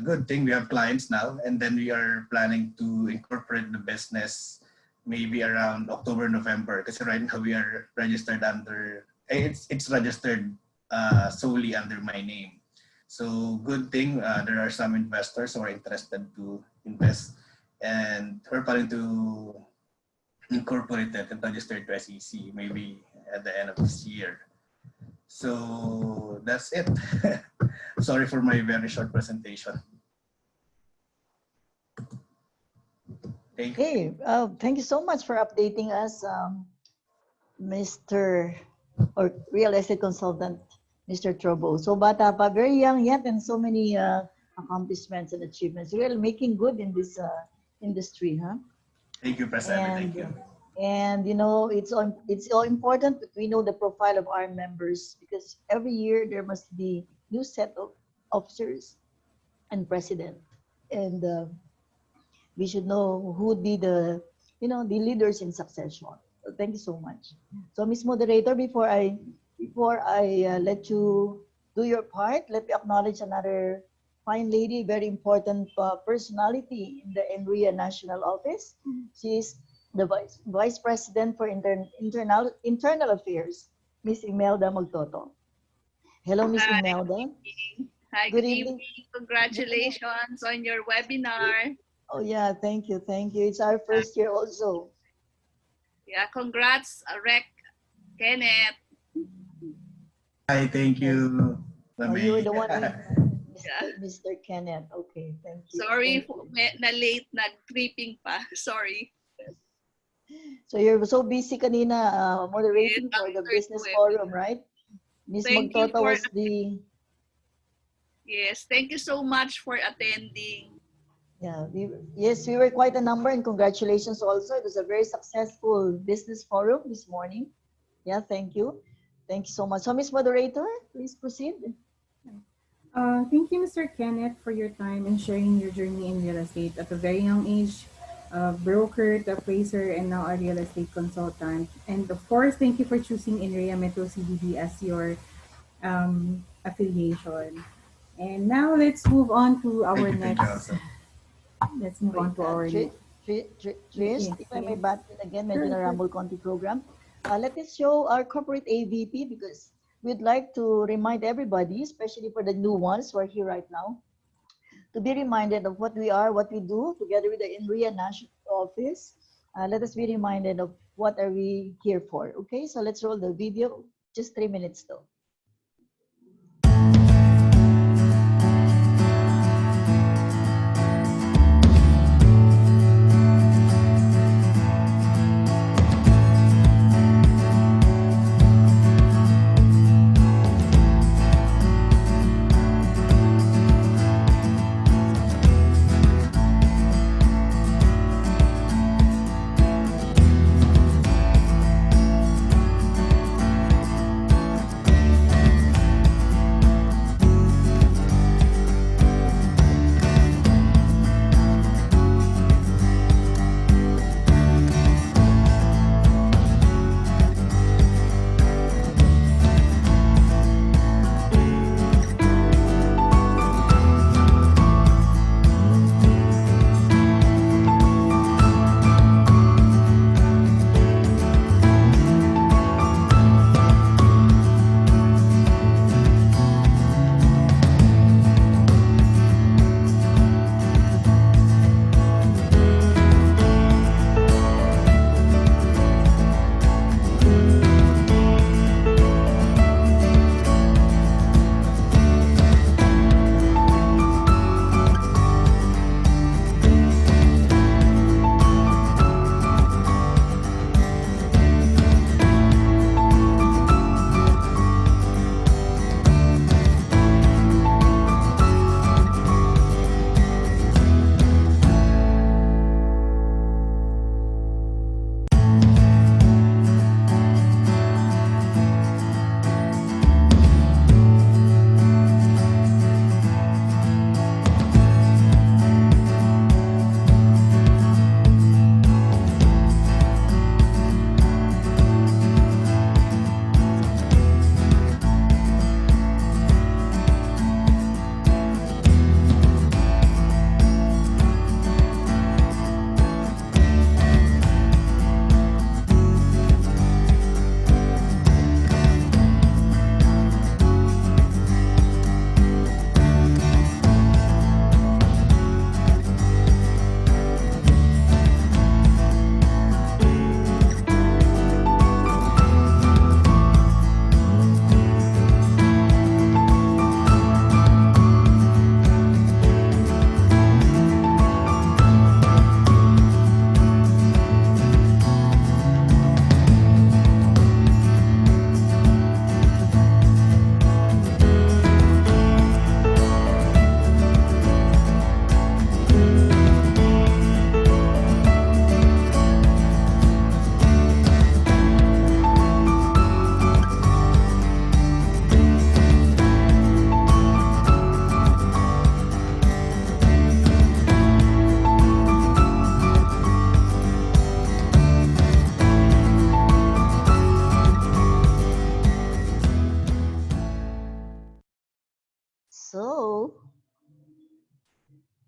good thing we have clients now, and then we are planning to incorporate the business maybe around October, November. Because right now we are registered under, it's registered solely under my name. So good thing there are some investors who are interested to invest, and we're planning to incorporate it and register to SEC maybe at the end of this year. So that's it. Sorry for my very short presentation. Thank you. Okay, thank you so much for updating us, Mr. or real estate consultant, Mr. Trobo. So bata pa, very young yet, and so many accomplishments and achievements. Really making good in this industry, huh? Thank you, President. Thank you. And you know, it's all important that we know the profile of our members, because every year there must be new set of officers and president, and we should know who would be the, you know, the leaders in succession. So thank you so much. So Ms. Moderator, before I let you do your part, let me acknowledge another fine lady, very important personality in the NREA National Office. She is the Vice President for Internal Affairs, Ms. Imelda Magtoto. Hello, Ms. Hi, Imelda. hi, Good good evening. evening. Congratulations on your webinar. Oh yeah, thank you, thank you. It's our first year also. Yeah, congrats, Rec Kenneth. Hi, thank you. Oh, you were the one with Yeah. Mr. Kenneth. Okay, thank you. Sorry Thank for you. na late, nag-tripping pa. Sorry. So you're so busy kanina Yes, moderating ang for the third business webinar. forum, right? Ms. Thank you Magtota for, was the, yes, thank you so much for attending. yeah, yes, we were quite a number, and congratulations also. It was a very successful business forum this morning. Yeah, thank you. Thank you so much. So Ms. Moderator, please proceed. Thank you, Mr. Kenneth, for your time and sharing your journey in real estate at a very young age, broker, to appraiser, and now a real estate consultant. And of course, thank you for choosing NREA Metro CBD as your affiliation. And now let's move on to our Thank you. Thank you next. also. Let's move Wait, on to our next. Trish, Yes, if I may yes. back in again, medyo Sure, na sure. Rumble Conti program. Let us show our corporate AVP, because we'd like to remind everybody, especially for the new ones who are here right now, to be reminded of what we are, what we do together with the NREA National Office. Let us be reminded of what are we here for. Okay, so let's roll the video. Just 3 minutes though.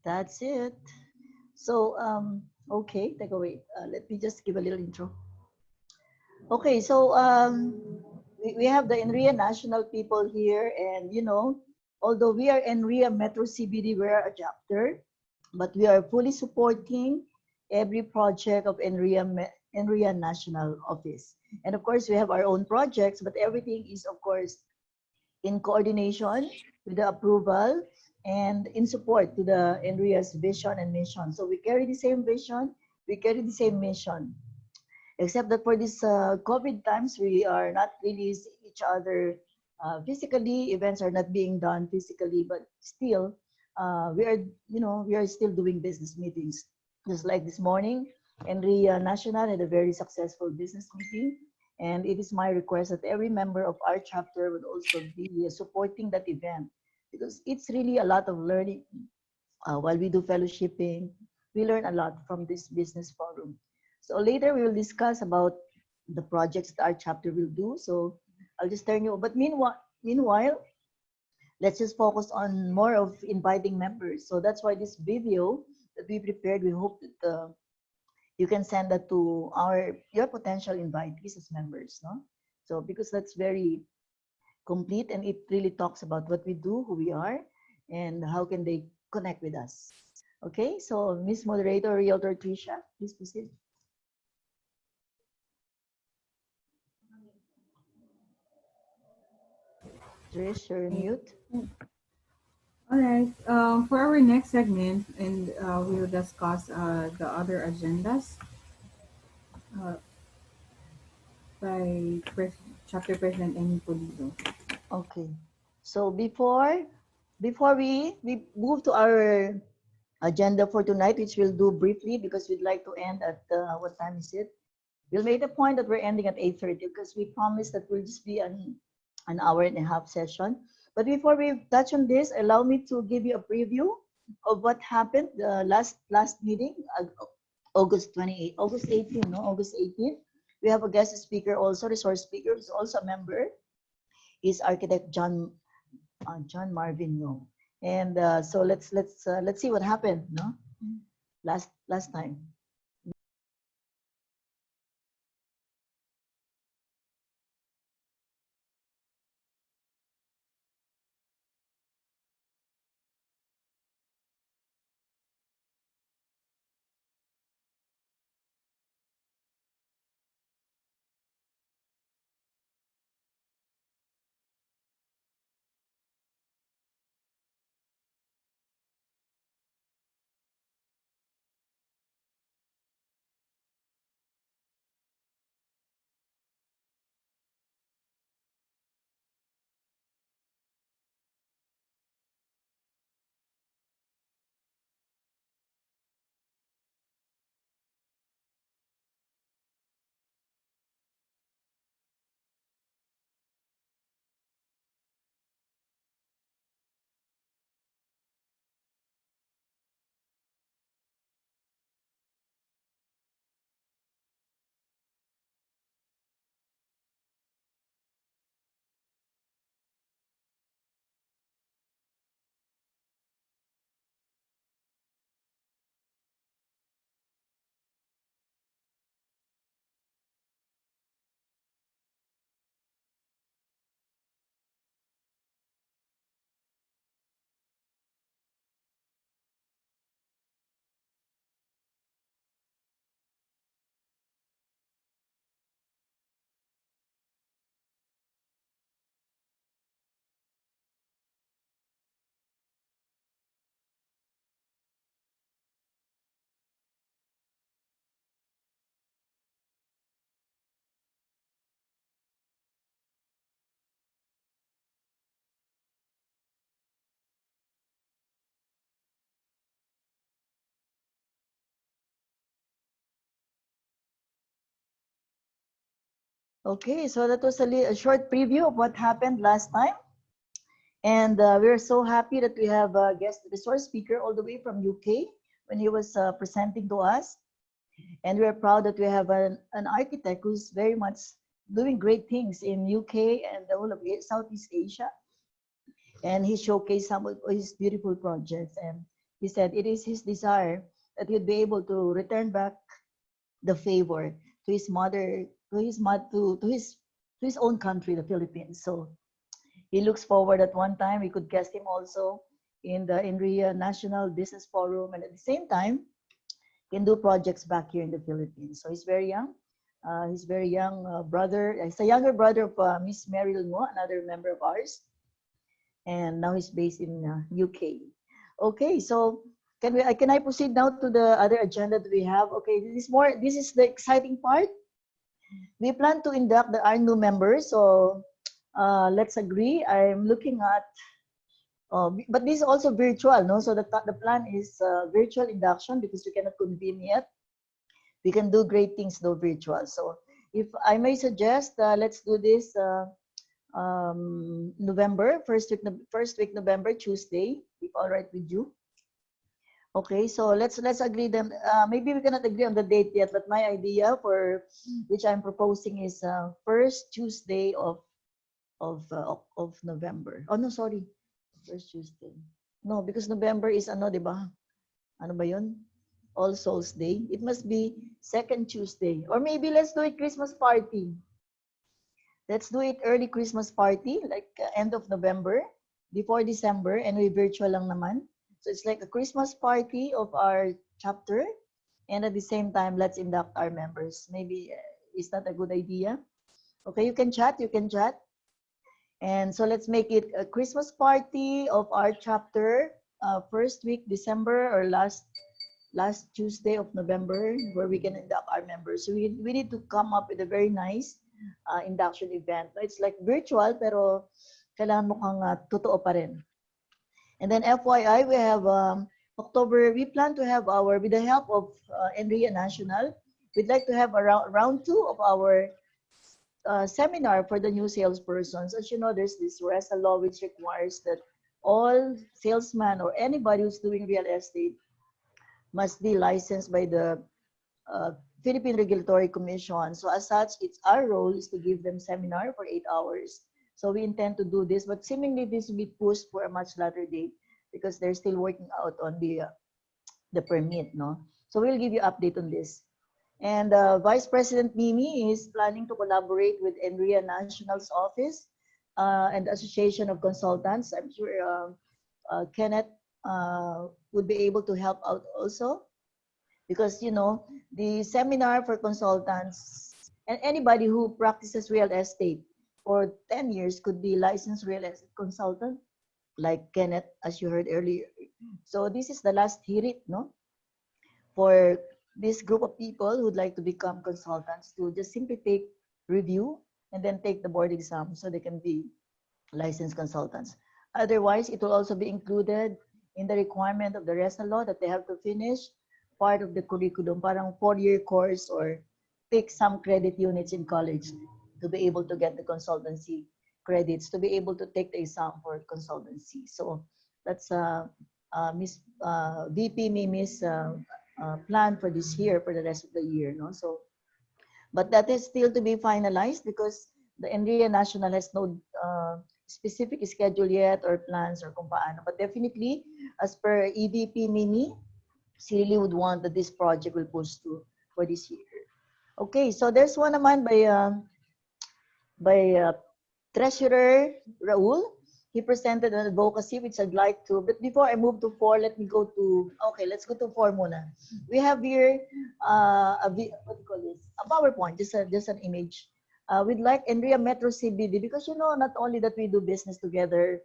That's it. So, okay, take away. Let me just give a little intro. Okay, so we have the NREA national people here, and although we are NREA Metro CBD, we're a chapter, but we are fully supporting every project of NREA National Office. And of course, we have our own projects, but everything is, of course, in coordination with the approval and in support to the NREA's vision and mission. So we carry the same vision, we carry the same mission. Except that for this COVID times, we are not really seeing each other physically. Events are not being done physically, but still, we are still doing business meetings. Just like this morning, NREA National had a very successful business meeting, and it is my request that every member of our chapter would also be supporting that event, because it's really a lot of learning. While we do fellowshipping, we learn a lot from this business forum. So later we will discuss about the projects that our chapter will do. So I'll just turn you. But meanwhile, let's just focus on more of inviting members. So that's why this video that we prepared, we hope that you can send that to your potential invitees as members, no? So because that's very complete and it really talks about what we do, who we are, and how can they connect with us. Okay, so Miss Moderator, Realtor Trisha, please proceed. Trish, you're on mute. All right. For our next segment, and we will discuss the other agendas uh, by Chapter President Amy Pulido. Okay. So before we move to our agenda for tonight, which we'll do briefly because we'd like to end at what time is it? We'll make the point that we're ending at 8:30 because we promised that we'll just be an hour and a half session. But before we touch on this, allow me to give you a preview of what happened last meeting, August 28, August 18, no, August 18. We have a guest speaker also, resource speaker, who's also a member. Is architect John Marvin Yong. And so let's see what happened, no? Last time. Okay, so that was a short preview of what happened last time. And we're so happy that we have a guest resource speaker all the way from UK when he was presenting to us. And we're proud that we have an architect who's very much doing great things in UK and the whole of Southeast Asia. And he showcased some of his beautiful projects. And he said it is his desire that he'd be able to return back the favor to his mother, to his own country, the Philippines. So he looks forward at one time we could guest him also in the NREA National Business Forum, and at the same time can do projects back here in the Philippines. So he's very young. He's very young brother. He's a younger brother of Miss Meryl Ngo, another member of ours, and now he's based in UK. Okay, so can I proceed now to the other agenda that we have? Okay, this is the exciting part. We plan to induct our new members, so let's agree. I'm looking at, but this is also virtual, no? So the plan is virtual induction because we cannot convene yet. We can do great things though virtual. So if I may suggest, let's do this November, first week November, Tuesday, if all right with you. Okay, so let's agree them. Maybe we cannot agree on the date yet, but my idea for which I'm proposing is first Tuesday of November. Oh no, sorry, first Tuesday. No, because November is ano, di ba? Ano ba yun? All Souls Day. It must be second Tuesday, or maybe let's do it Christmas party. Let's do it early Christmas party, like end of November, before December, and we virtual lang naman. So it's like a Christmas party of our chapter, and at the same time, let's induct our members. Maybe is that a good idea? Okay, you can chat. And so let's make it a Christmas party of our chapter, first week December or last Tuesday of November, where we can induct our members. So we need to come up with a very nice induction event. It's like virtual, pero kailangan mukhang totoo pa rin. And then FYI, we have October, we plan to have with the help of NREA National, we'd like to have round 2 of our seminar for the new salespersons. As you know, there's this RESA law which requires that all salesmen or anybody who's doing real estate must be licensed by the Philippine Regulatory Commission. So as such, it's our role is to give them seminar for 8 hours. So we intend to do this, but seemingly this will be pushed for a much later date because they're still working out on the permit, no? So we'll give you update on this. And Vice President Mimi is planning to collaborate with NREA National's office and Association of Consultants. I'm sure Kenneth would be able to help out also, because you know the seminar for consultants and anybody who practices real estate for 10 years could be licensed real estate consultant like Kenneth, as you heard earlier. So this is the last hirit, no, for this group of people who'd like to become consultants to just simply take review and then take the board exam so they can be licensed consultants. Otherwise, it will also be included in the requirement of the RESA law that they have to finish part of the curriculum, parang 4-year course or take some credit units in college to be able to get the consultancy credits, to be able to take the exam for consultancy. So that's Miss VP Mimi's plan for this year, for the rest of the year. No? So, but that is still to be finalized because the NREA National has no specific schedule yet or plans or kung paano. But definitely, as per EVP Mimi, she really would want that this project will push through for this year. Okay, so there's one naman by Treasurer Raul. He presented an advocacy which I'd like to, but before I move to 4, let me go to, okay, let's go to 4 muna. We have here, what do you call this? A PowerPoint, just an image. We'd like NREA Metro CBD, because you know, not only that we do business together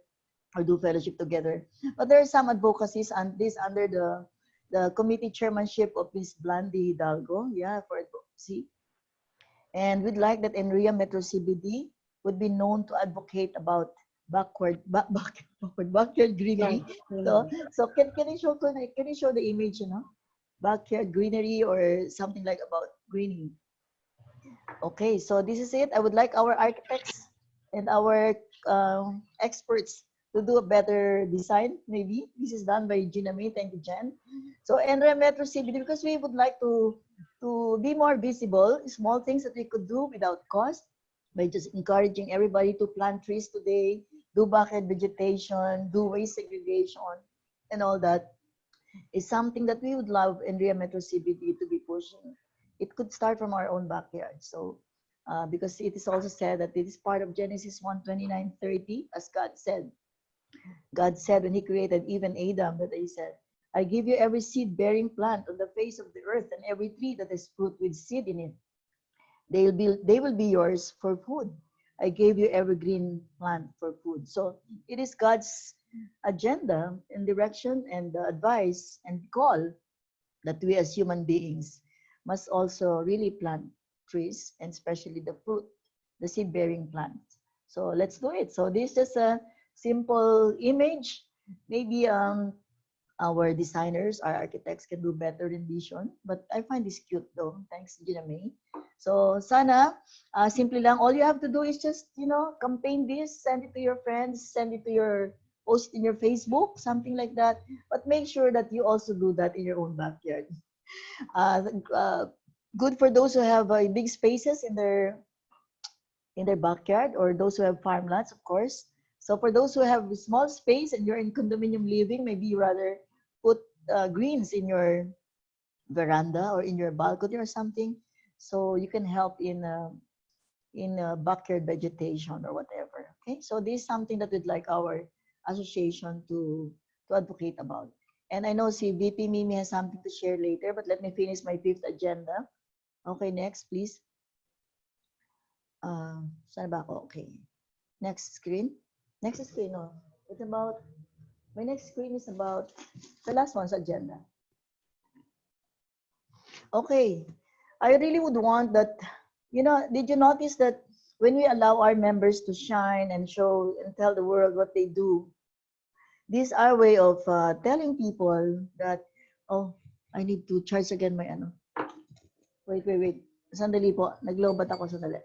or do fellowship together, but there are some advocacies and this under the committee chairmanship of Ms. Blandy Hidalgo, yeah, for advocacy. And we'd like that NREA Metro CBD would be known to advocate about backyard greenery. So can you show the image, you know, backyard greenery or something like about greening. Okay, so this is it. I would like our architects and our experts to do a better design, maybe. This is done by Gina May. Thank you, Jen. So NREA Metro CBD, because we would like to be more visible, small things that we could do without cost, by just encouraging everybody to plant trees today, do backyard vegetation, do waste segregation, and all that. is something that we would love NREA Metro CBD to be pushing. It could start from our own backyard. So, because it is also said that it is part of Genesis 1:29-30, as God said. God said when he created even Adam, that he said, I give you every seed-bearing plant on the face of the earth and every tree that has fruit with seed in it. They will be yours for food. I gave you every green plant for food. So it is God's agenda and direction and advice and call that we as human beings must also really plant trees, and especially the fruit, the seed-bearing plants. So let's do it. So this is a simple image. Maybe our designers, our architects can do better rendition. But I find this cute though. Thanks, Gina May. So sana, simply lang, all you have to do is just, campaign this, send it to your friends, send it to your, post in your Facebook, something like that. But make sure that you also do that in your own backyard. Uh, uh, Good for those who have big spaces in their backyard, or those who have farmlands, of course. So for those who have small space and you're in condominium living, maybe you rather put greens in your veranda or in your balcony or something, so you can help in backyard vegetation or whatever. Okay, so this is something that we'd like our association to advocate about. And I know si VP Mimi has something to share later, but let me finish my fifth agenda. Okay, next, please. Saan ba ako? Okay. Next screen. Next screen, no. It's about, my next screen is about the last one's agenda. Okay. I really would want that, did you notice that when we allow our members to shine and show and tell the world what they do, this is our way of telling people that, oh, I need to charge again my ano. Wait. Sandali po. Naglobat ako, sandali.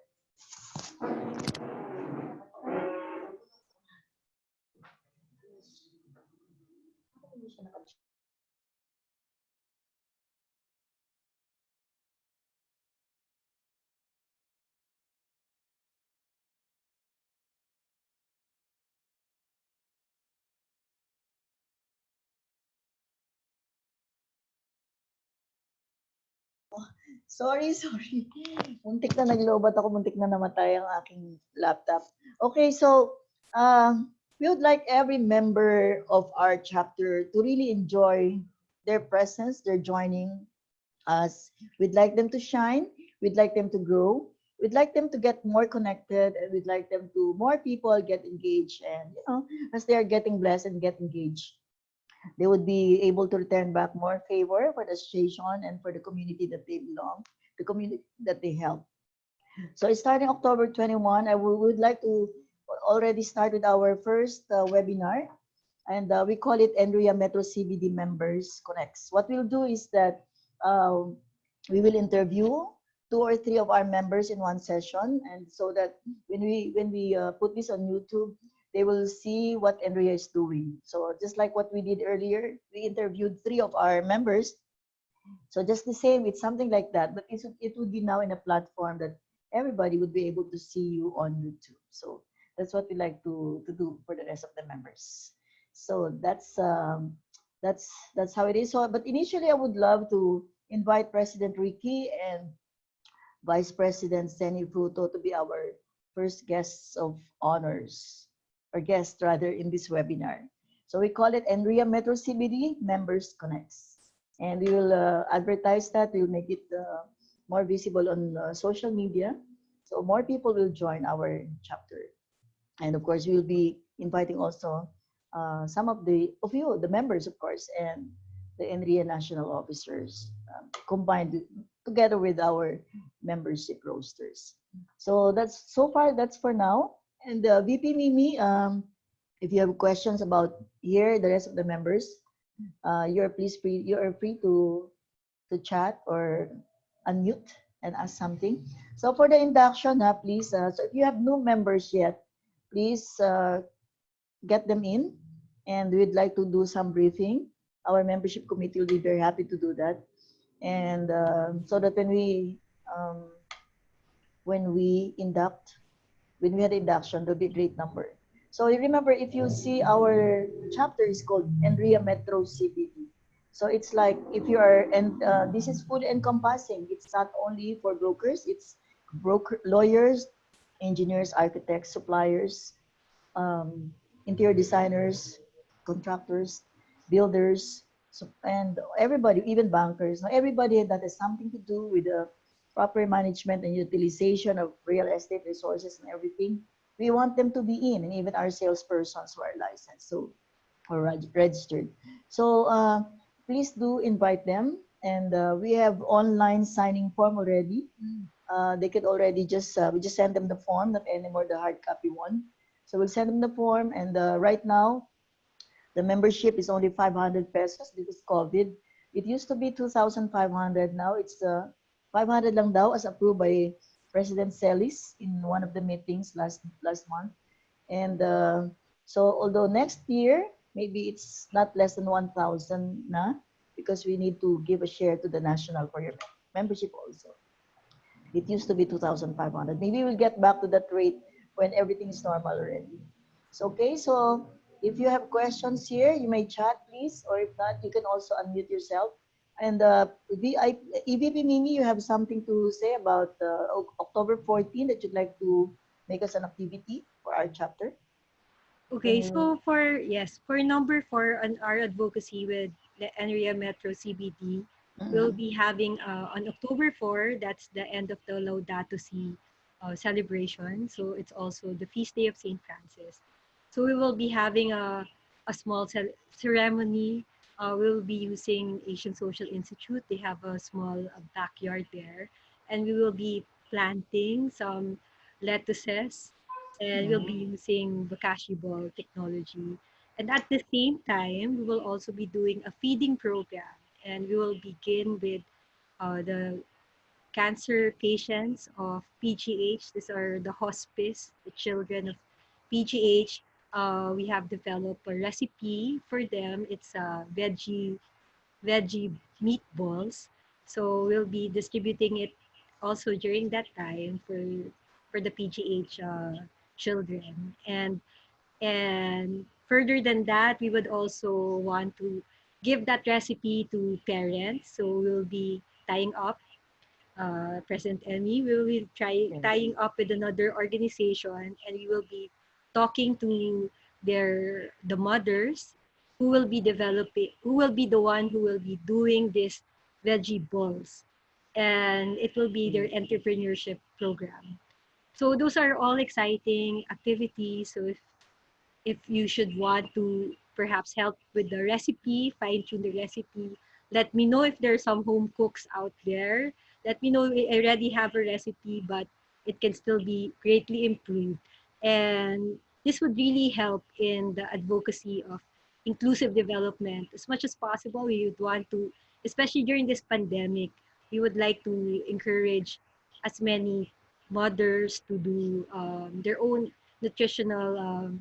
Sorry. Muntik na naglobat ako, muntik na namatay ang aking laptop. Okay, so we would like every member of our chapter to really enjoy their presence, their joining us. We'd like them to shine, we'd like them to grow, we'd like them to get more connected, and we'd like them to more people get engaged, and as they are getting blessed and get engaged, they would be able to return back more favor for the association and for the community that they belong, the community that they help. So starting October 21, I would like to already start with our first webinar, and we call it NREA Metro CBD Members Connects. What we'll do is that we will interview 2 or 3 of our members in one session, and so that when we put this on YouTube, they will see what NREA is doing. So just like what we did earlier, we interviewed 3 of our members. So just the same, it's something like that, but it would be now in a platform that everybody would be able to see you on YouTube. So that's what we like to do for the rest of the members. So that's how it is. So, but initially, I would love to invite President Ricky and Vice President Senny Fruto to be our first guests of honors, or guests rather, in this webinar. So we call it NREA Metro CBD Members Connects. And we will advertise that. We'll make it more visible on social media. So more people will join our chapter. And of course, we will be inviting also some of you, the members, of course, and the NREA national officers combined together with our membership rosters. So that's for now. And VP Mimi, if you have questions about here, the rest of the members, you are free to chat or unmute and ask something. So for the induction, please, so if you have no members yet, please get them in, and we'd like to do some briefing. Our membership committee will be very happy to do that, and so that when we had induction, there'll be a great number. So you remember, if you see, our chapter is called NREA Metro CBD. So it's like if you are, and this is fully encompassing. It's not only for brokers, it's lawyers, engineers, architects, suppliers, um, interior designers, contractors, builders, so, and everybody, even bankers. Now, everybody that has something to do with the proper management and utilization of real estate resources and everything, we want them to be in, and even our salespersons who are licensed so or registered. So please do invite them, and we have online signing form already. They could already just we just send them the form, not anymore the hard copy one. So we'll send them the form, and right now the membership is only 500 pesos because COVID. It used to be 2,500. Now it's 500 lang daw as approved by President Celis in one of the meetings last month. And so although next year maybe it's not less than 1,000 na, because we need to give a share to the national for your membership also. It used to be 2,500. Maybe we'll get back to that rate when everything is normal already. So, okay, so if you have questions here, you may chat, please, or if not, you can also unmute yourself. And EVP Mimi, you have something to say about October 14 that you'd like to make us an activity for our chapter? Can Okay, you? so for yes, for number 4 on our advocacy with the NREA Metro CBD, we'll Mm-hmm. be having on October 4, that's the end of the Laudato Si celebration. So it's also the feast day of Saint Francis. So we will be having a small ceremony. We'll be using Asian Social Institute. They have a small backyard there, and we will be planting some lettuces, and we'll be using Bokashi ball technology. And at the same time, we will also be doing a feeding program, and we will begin with the cancer patients of PGH. These are the hospice, the children of PGH. We have developed a recipe for them. It's veggie meatballs. So we'll be distributing it also during that time for the PGH children. And further than that, we would also want to give that recipe to parents. So we'll be tying up President Emmy. We will be Yes. tying up with another organization, and we will be talking to the mothers who will be developing, who will be the one who will be doing this veggie balls, and it will be their entrepreneurship program. So those are all exciting activities. So if you should want to perhaps help with the recipe, fine tune the recipe, let me know. If there are some home cooks out there, let me know. I already have a recipe, but it can still be greatly improved. And this would really help in the advocacy of inclusive development. As much as possible, we would want to, especially during this pandemic, we would like to encourage as many mothers to do their own nutritional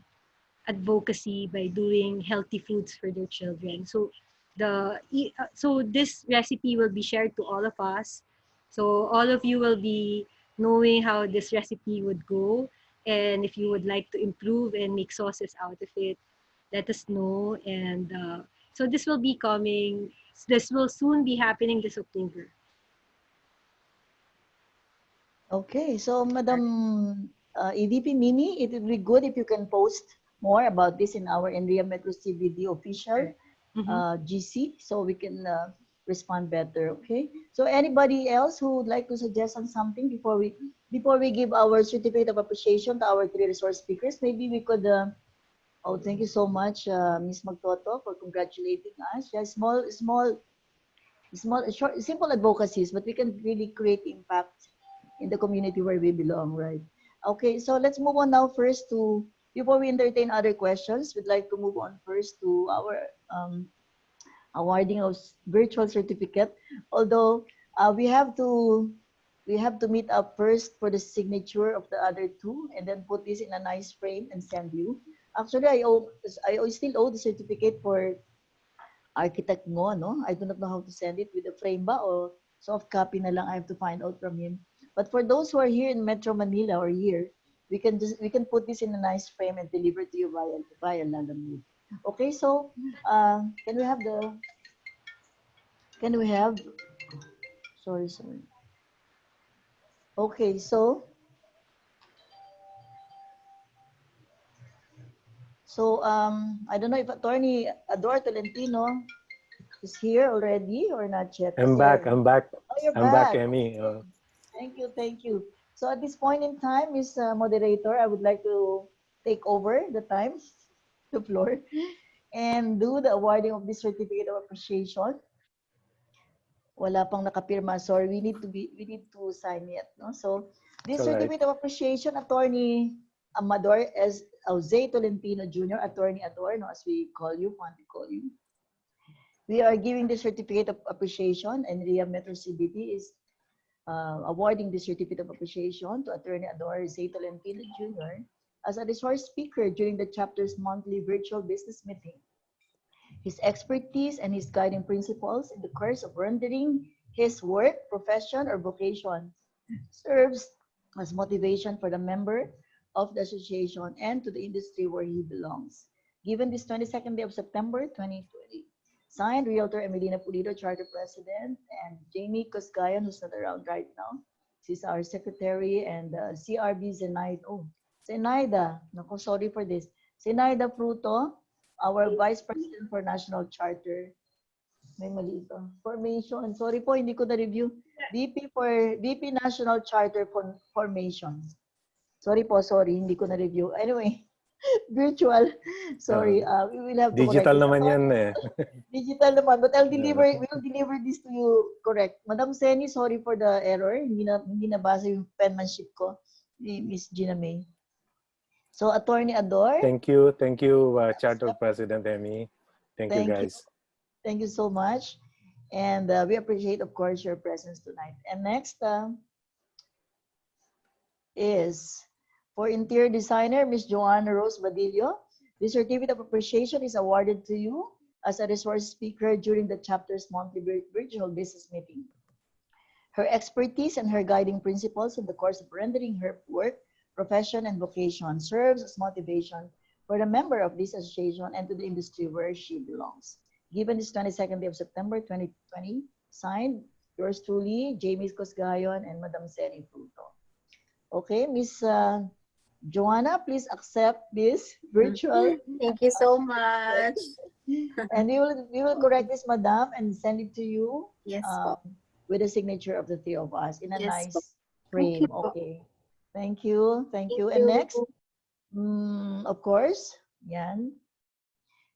advocacy by doing healthy foods for their children. So so this recipe will be shared to all of us. So all of you will be knowing how this recipe would go, and if you would like to improve and make sauces out of it, let us know. And so this will be coming. This will soon be happening this October. Okay, so Madam EVP Mimi, it would be good if you can post more about this in our NREA Metro CBD official Right. Mm-hmm. GC, so we can respond better. Okay. So anybody else who would like to suggest on something before we give our certificate of appreciation to our three resource speakers? Maybe we could. Oh, thank you so much, Miss Magtoto, for congratulating us. Yeah, small, short, simple advocacies, but we can really create impact in the community where we belong, right? Okay, so let's move on now first to, before we entertain other questions, we'd like to move on first to our awarding of virtual certificate. Although we have to meet up first for the signature of the other two, and then put this in a nice frame and send you. Actually, still owe the certificate for architect Ngo, no? I do not know how to send it with a frame ba or soft copy na lang. I have to find out from him. But for those who are here in Metro Manila or here, we can put this in a nice frame and deliver to you via Lalamove. Okay, so can we have the Can we have, sorry. Okay, so I don't know if Attorney Ador Tolentino is here already or not yet. I'm back. Oh, you're I'm back, back. Emmy. Okay. Thank you. So at this point in time, Ms. Moderator, I would like to take over the time, the floor, and do the awarding of this certificate of appreciation. Wala pang nakapirma. Sorry, we need to sign it. No? So this It's all right. certificate of appreciation, Attorney Amador as Jose Tolentino Jr., Attorney Ador, no, as we call you, fondly call you. We are giving the certificate of appreciation, and NREA Metro CBD is awarding the certificate of appreciation to Attorney Ador Jose Tolentino Jr. as a resource speaker during the chapter's monthly virtual business meeting. His expertise and his guiding principles in the course of rendering his work, profession, or vocation serves as motivation for the member of the association and to the industry where he belongs. Given this 22nd day of September 2020. Signed, Realtor Emelina Pulido, Charter President, and Jamie Cosgayan, who's not around right now. She's our secretary, and CRB Zenaida. Oh, Zenaida. Naku, sorry for this. Zenaida Fruto, our Vice President for National Charter. May mali ito. Formation. Sorry po, hindi ko na-review. VP National Charter Formation. Sorry po, hindi ko na-review. Anyway, virtual. Sorry, we will have to Digital correct naman yan eh. Digital naman, but we will deliver this to you correct. Madam Seni, sorry for the error. Hindi nabasa yung penmanship ko ni Miss Gina May. So, Attorney Ador. Thank you, Charter President Emmy. Thank you, guys. Thank you so much. And we appreciate, of course, your presence tonight. And next is for Interior Designer, Miss Joanna Rose Badillo. The certificate of appreciation is awarded to you as a resource speaker during the chapter's monthly virtual business meeting. Her expertise and her guiding principles in the course of rendering her work, profession, and vocation serves as motivation for the member of this association and to the industry where she belongs. Given this 22nd day of September 2020, signed, yours truly, Jamie Cosgayon and Madam Seni Fruto. Okay, Miss Joanna, please accept this virtual. Thank you so much. And we will correct this, Madam, and send it to you. Yes, with the signature of the three of us in a yes, nice frame. Okay. Thank you. And next, of course, Yan.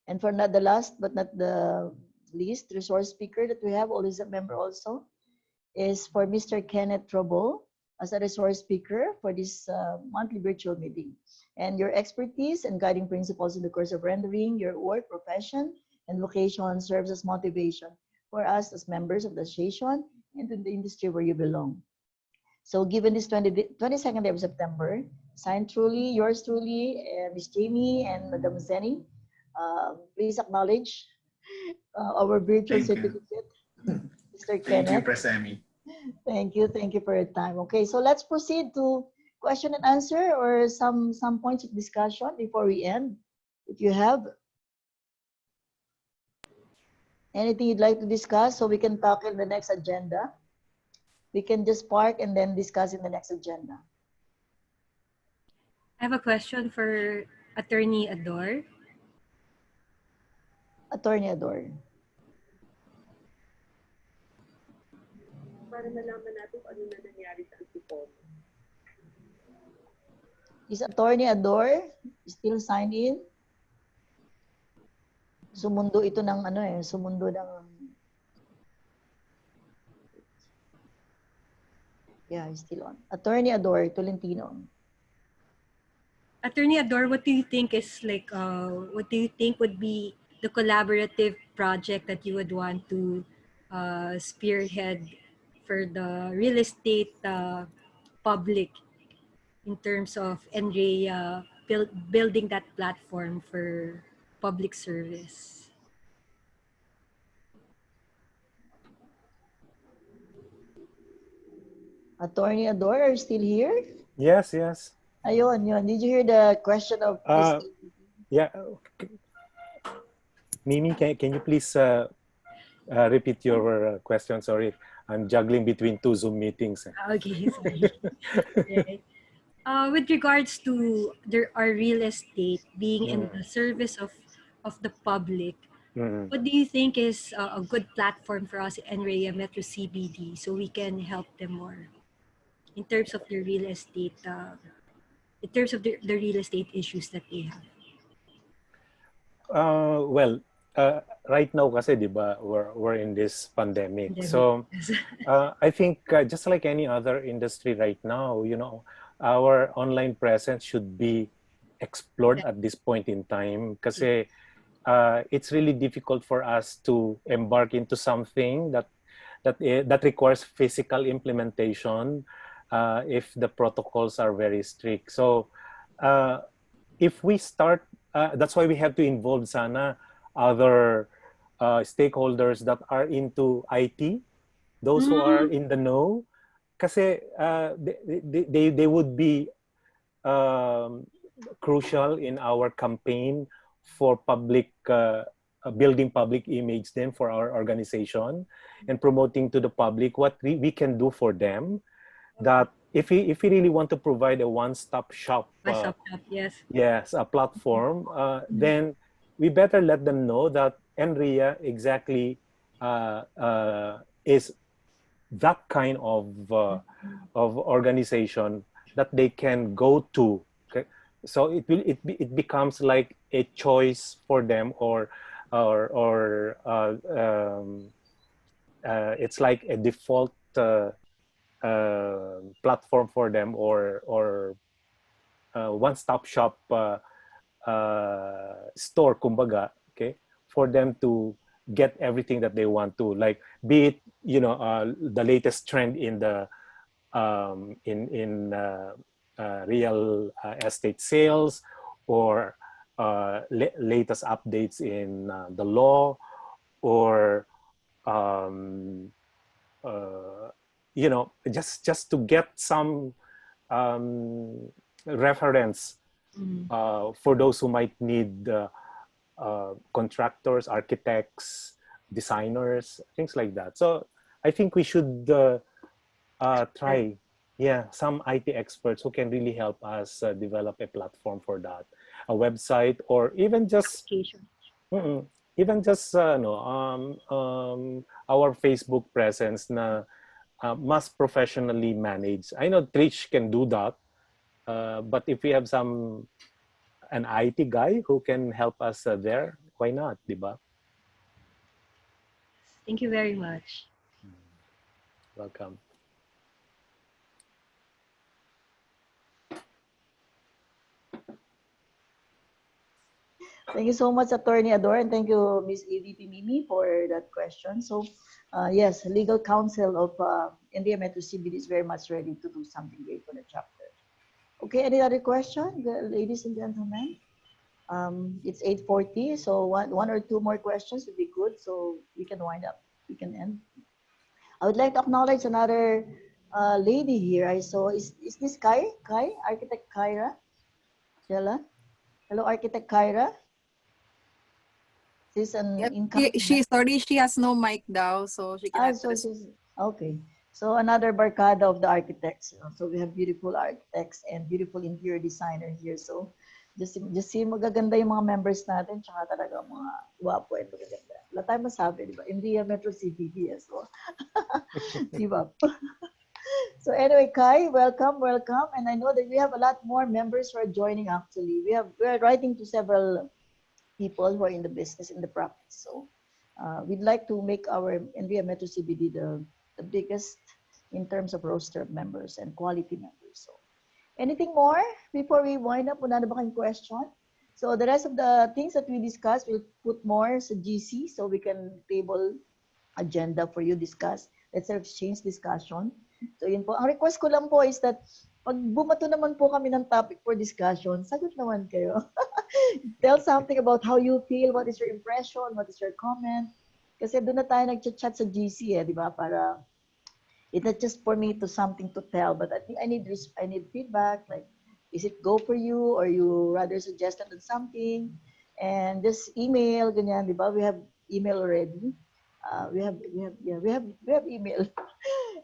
And for not the last but not the least, resource speaker that we have, always a member also, is for Mr. Kenneth Trouble as a resource speaker for this monthly virtual meeting. And your expertise and guiding principles in the course of rendering your work, profession, and vocation serves as motivation for us as members of the association and in the industry where you belong. So given this 22nd day of September, signed truly, yours truly, Ms. Jamie and Madam Zeni, please acknowledge our virtual certificate, Mr. Kenneth. Thank you, Presemi. Thank you for your time. Okay, so let's proceed to question and answer or some points of discussion before we end. If you have anything you'd like to discuss so we can talk in the next agenda, we can just park and then discuss in the next agenda. I have a question for Attorney Ador. Attorney Ador. Para malaman natin kung ano na nangyari sa Antipolo. Is Attorney Ador still signed in? Sumundo ito ng sumundo ng yeah, he's still on. Attorney Ador Tolentino. Attorney Ador, what do you think is what do you think would be the collaborative project that you would want to spearhead for the real estate public in terms of NREA building that platform for public service? Attorney Ador, are you still here? Yes. Ayun. Did you hear the question of yeah. Mimi, can you please repeat your question. Sorry, I'm juggling between two Zoom meetings. Okay, sorry. Right. With regards to our real estate being in Mm, the service of the public, mm. what do you think is a good platform for us in NREA Metro CBD so we can help them more in terms of the real estate, in terms of the real estate issues that they have? Well, right now kasi, di ba, we're in this pandemic. Pandemic. So I think just like any other industry right now, our online presence should be explored at this point in time kasi it's really difficult for us to embark into something that requires physical implementation if the protocols are very strict. So uh, if we start, that's why we have to involve sana other stakeholders that are into IT, those who are Mm, in the know, kasi they would be um, crucial in our campaign for building public image then for our organization and promoting to the public what we can do for them, that if we really want to provide a one-stop shop, What's up, yes. yes, a platform, then we better let them know that NREA exactly is that kind of organization that they can go to. Okay? So it becomes like a choice for them, or it's like a default platform for them, or one-stop shop store, kumbaga, okay, for them to get everything that they want to, like, be it the latest trend in the real estate sales, or latest updates in the law, or um, uh, just to get some reference Mm. for those who might need contractors, architects, designers, things like that. So I think we should try, yeah, some IT experts who can really help us develop a platform for that, a website, or even just Application. mm-mm, even just no, our Facebook presence na mas professionally managed. I know Trish can do that, but if we have an IT guy who can help us there, why not, di ba? Thank you very much. Welcome. Thank you so much, Attorney Ador, and thank you, Ms. EVP Mimi, for that question. So, yes, legal counsel of India Metro CBD is very much ready to do something great for the chapter. Okay, any other question, ladies and gentlemen? It's 8:40, so one or two more questions would be good, so we can wind up, we can end. I would like to acknowledge another lady here. I saw, is this Kai? Kai? Architect Kyra? Jella? Hello, Architect Kyra. She's an Yep. incoming. She has no mic now, so she cannot So respond. she's okay. So another barkada of the architects. So we have beautiful architects and beautiful interior designer here. So just see magaganda yung mga members natin, tsaka talaga mga guwapo and magaganda. Wala tayong masabi, di ba? India Metro CBD as well. Di ba? So anyway, Kai, welcome, welcome. And I know that we have a lot more members who are joining actually. We're writing to several people who are in the business, in the practice. So we'd like to make our NVIA Metro CBD the biggest in terms of roster of members and quality members. So anything more before we wind up? Wala na ba kayong question? So the rest of the things that we discussed, we'll put more sa GC so we can table agenda for you discuss. Let's have exchange discussion. So yun po. Ang request ko lang po is that pag bumato naman po kami ng topic for discussion, sagot naman kayo. Tell something about how you feel, what is your impression, what is your comment. Kasi doon na tayo nag-chat sa GC di ba? Para it's not just for me to something to tell, but I think I need feedback, like is it go for you or you rather suggested on something, and just email ganyan, di ba? We have email already. We have email.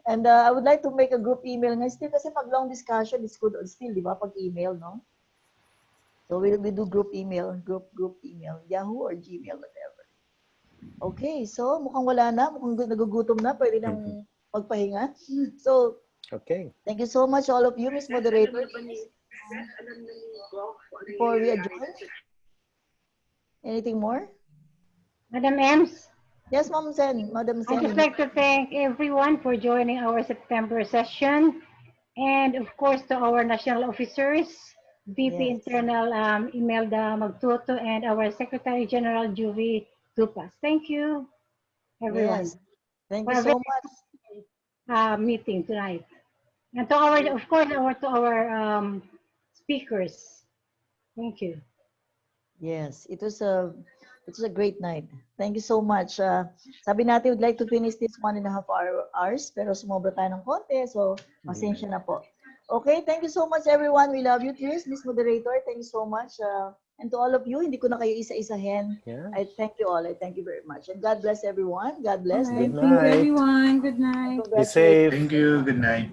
And I would like to make a group email nga still kasi pag long discussion is good still, di ba? Pag email, no? So we do group email, group email, Yahoo or Gmail, whatever. Okay, so mukhang wala na, mukhang nagugutom na, pwede nang magpahinga. So, Okay. thank you so much all of you, Miss Moderator. Before we adjourn, anything more? Madam Ems? Yes, Madam Sen. I'd just like to thank everyone for joining our September session. And of course, to our national officers, VP Yes. Internal Imelda Magtuto, and our Secretary General Juvie Tupas. Thank you, everyone. Yes. Thank For you a so very much. meeting tonight. And to our, of course, to our speakers. Thank you. Yes, it was a great night. Thank you so much. Sabi natin, we'd like to finish this 1.5 hours, pero sumobra tayo ng konti, so pasensya na po. Okay, thank you so much everyone. We love you, Tris, Miss Moderator. Thank you so much. And to all of you, hindi ko na kayo isa-isahin. Yeah. I thank you all. I thank you very much. And God bless everyone. God bless. All right. Thank Thank you. you, everyone. Good night. Be safe. Thank you. Good night.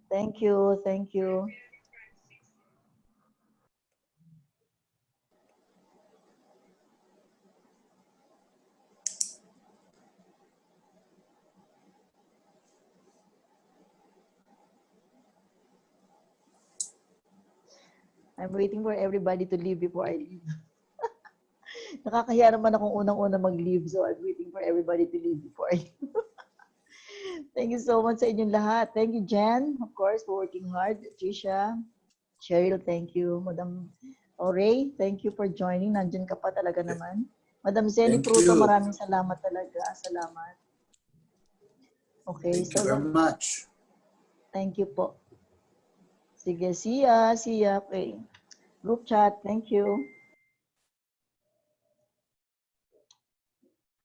Thank you. Thank you. I'm waiting for everybody to leave before I leave. Nakakahiya naman akong unang-una mag-leave, so I'm waiting for everybody to leave before I leave. Thank you so much sa inyong lahat. Thank you, Jen, of course, for working hard. Trisha, Cheryl, thank you. Madam Ray, thank you for joining. Nandyan ka pa talaga naman. Madam Zeni Thank Pruto, you. maraming salamat talaga. Salamat. Okay, Thank so you very much. thank you po. Sige, see ya. Okay. Group chat, thank you.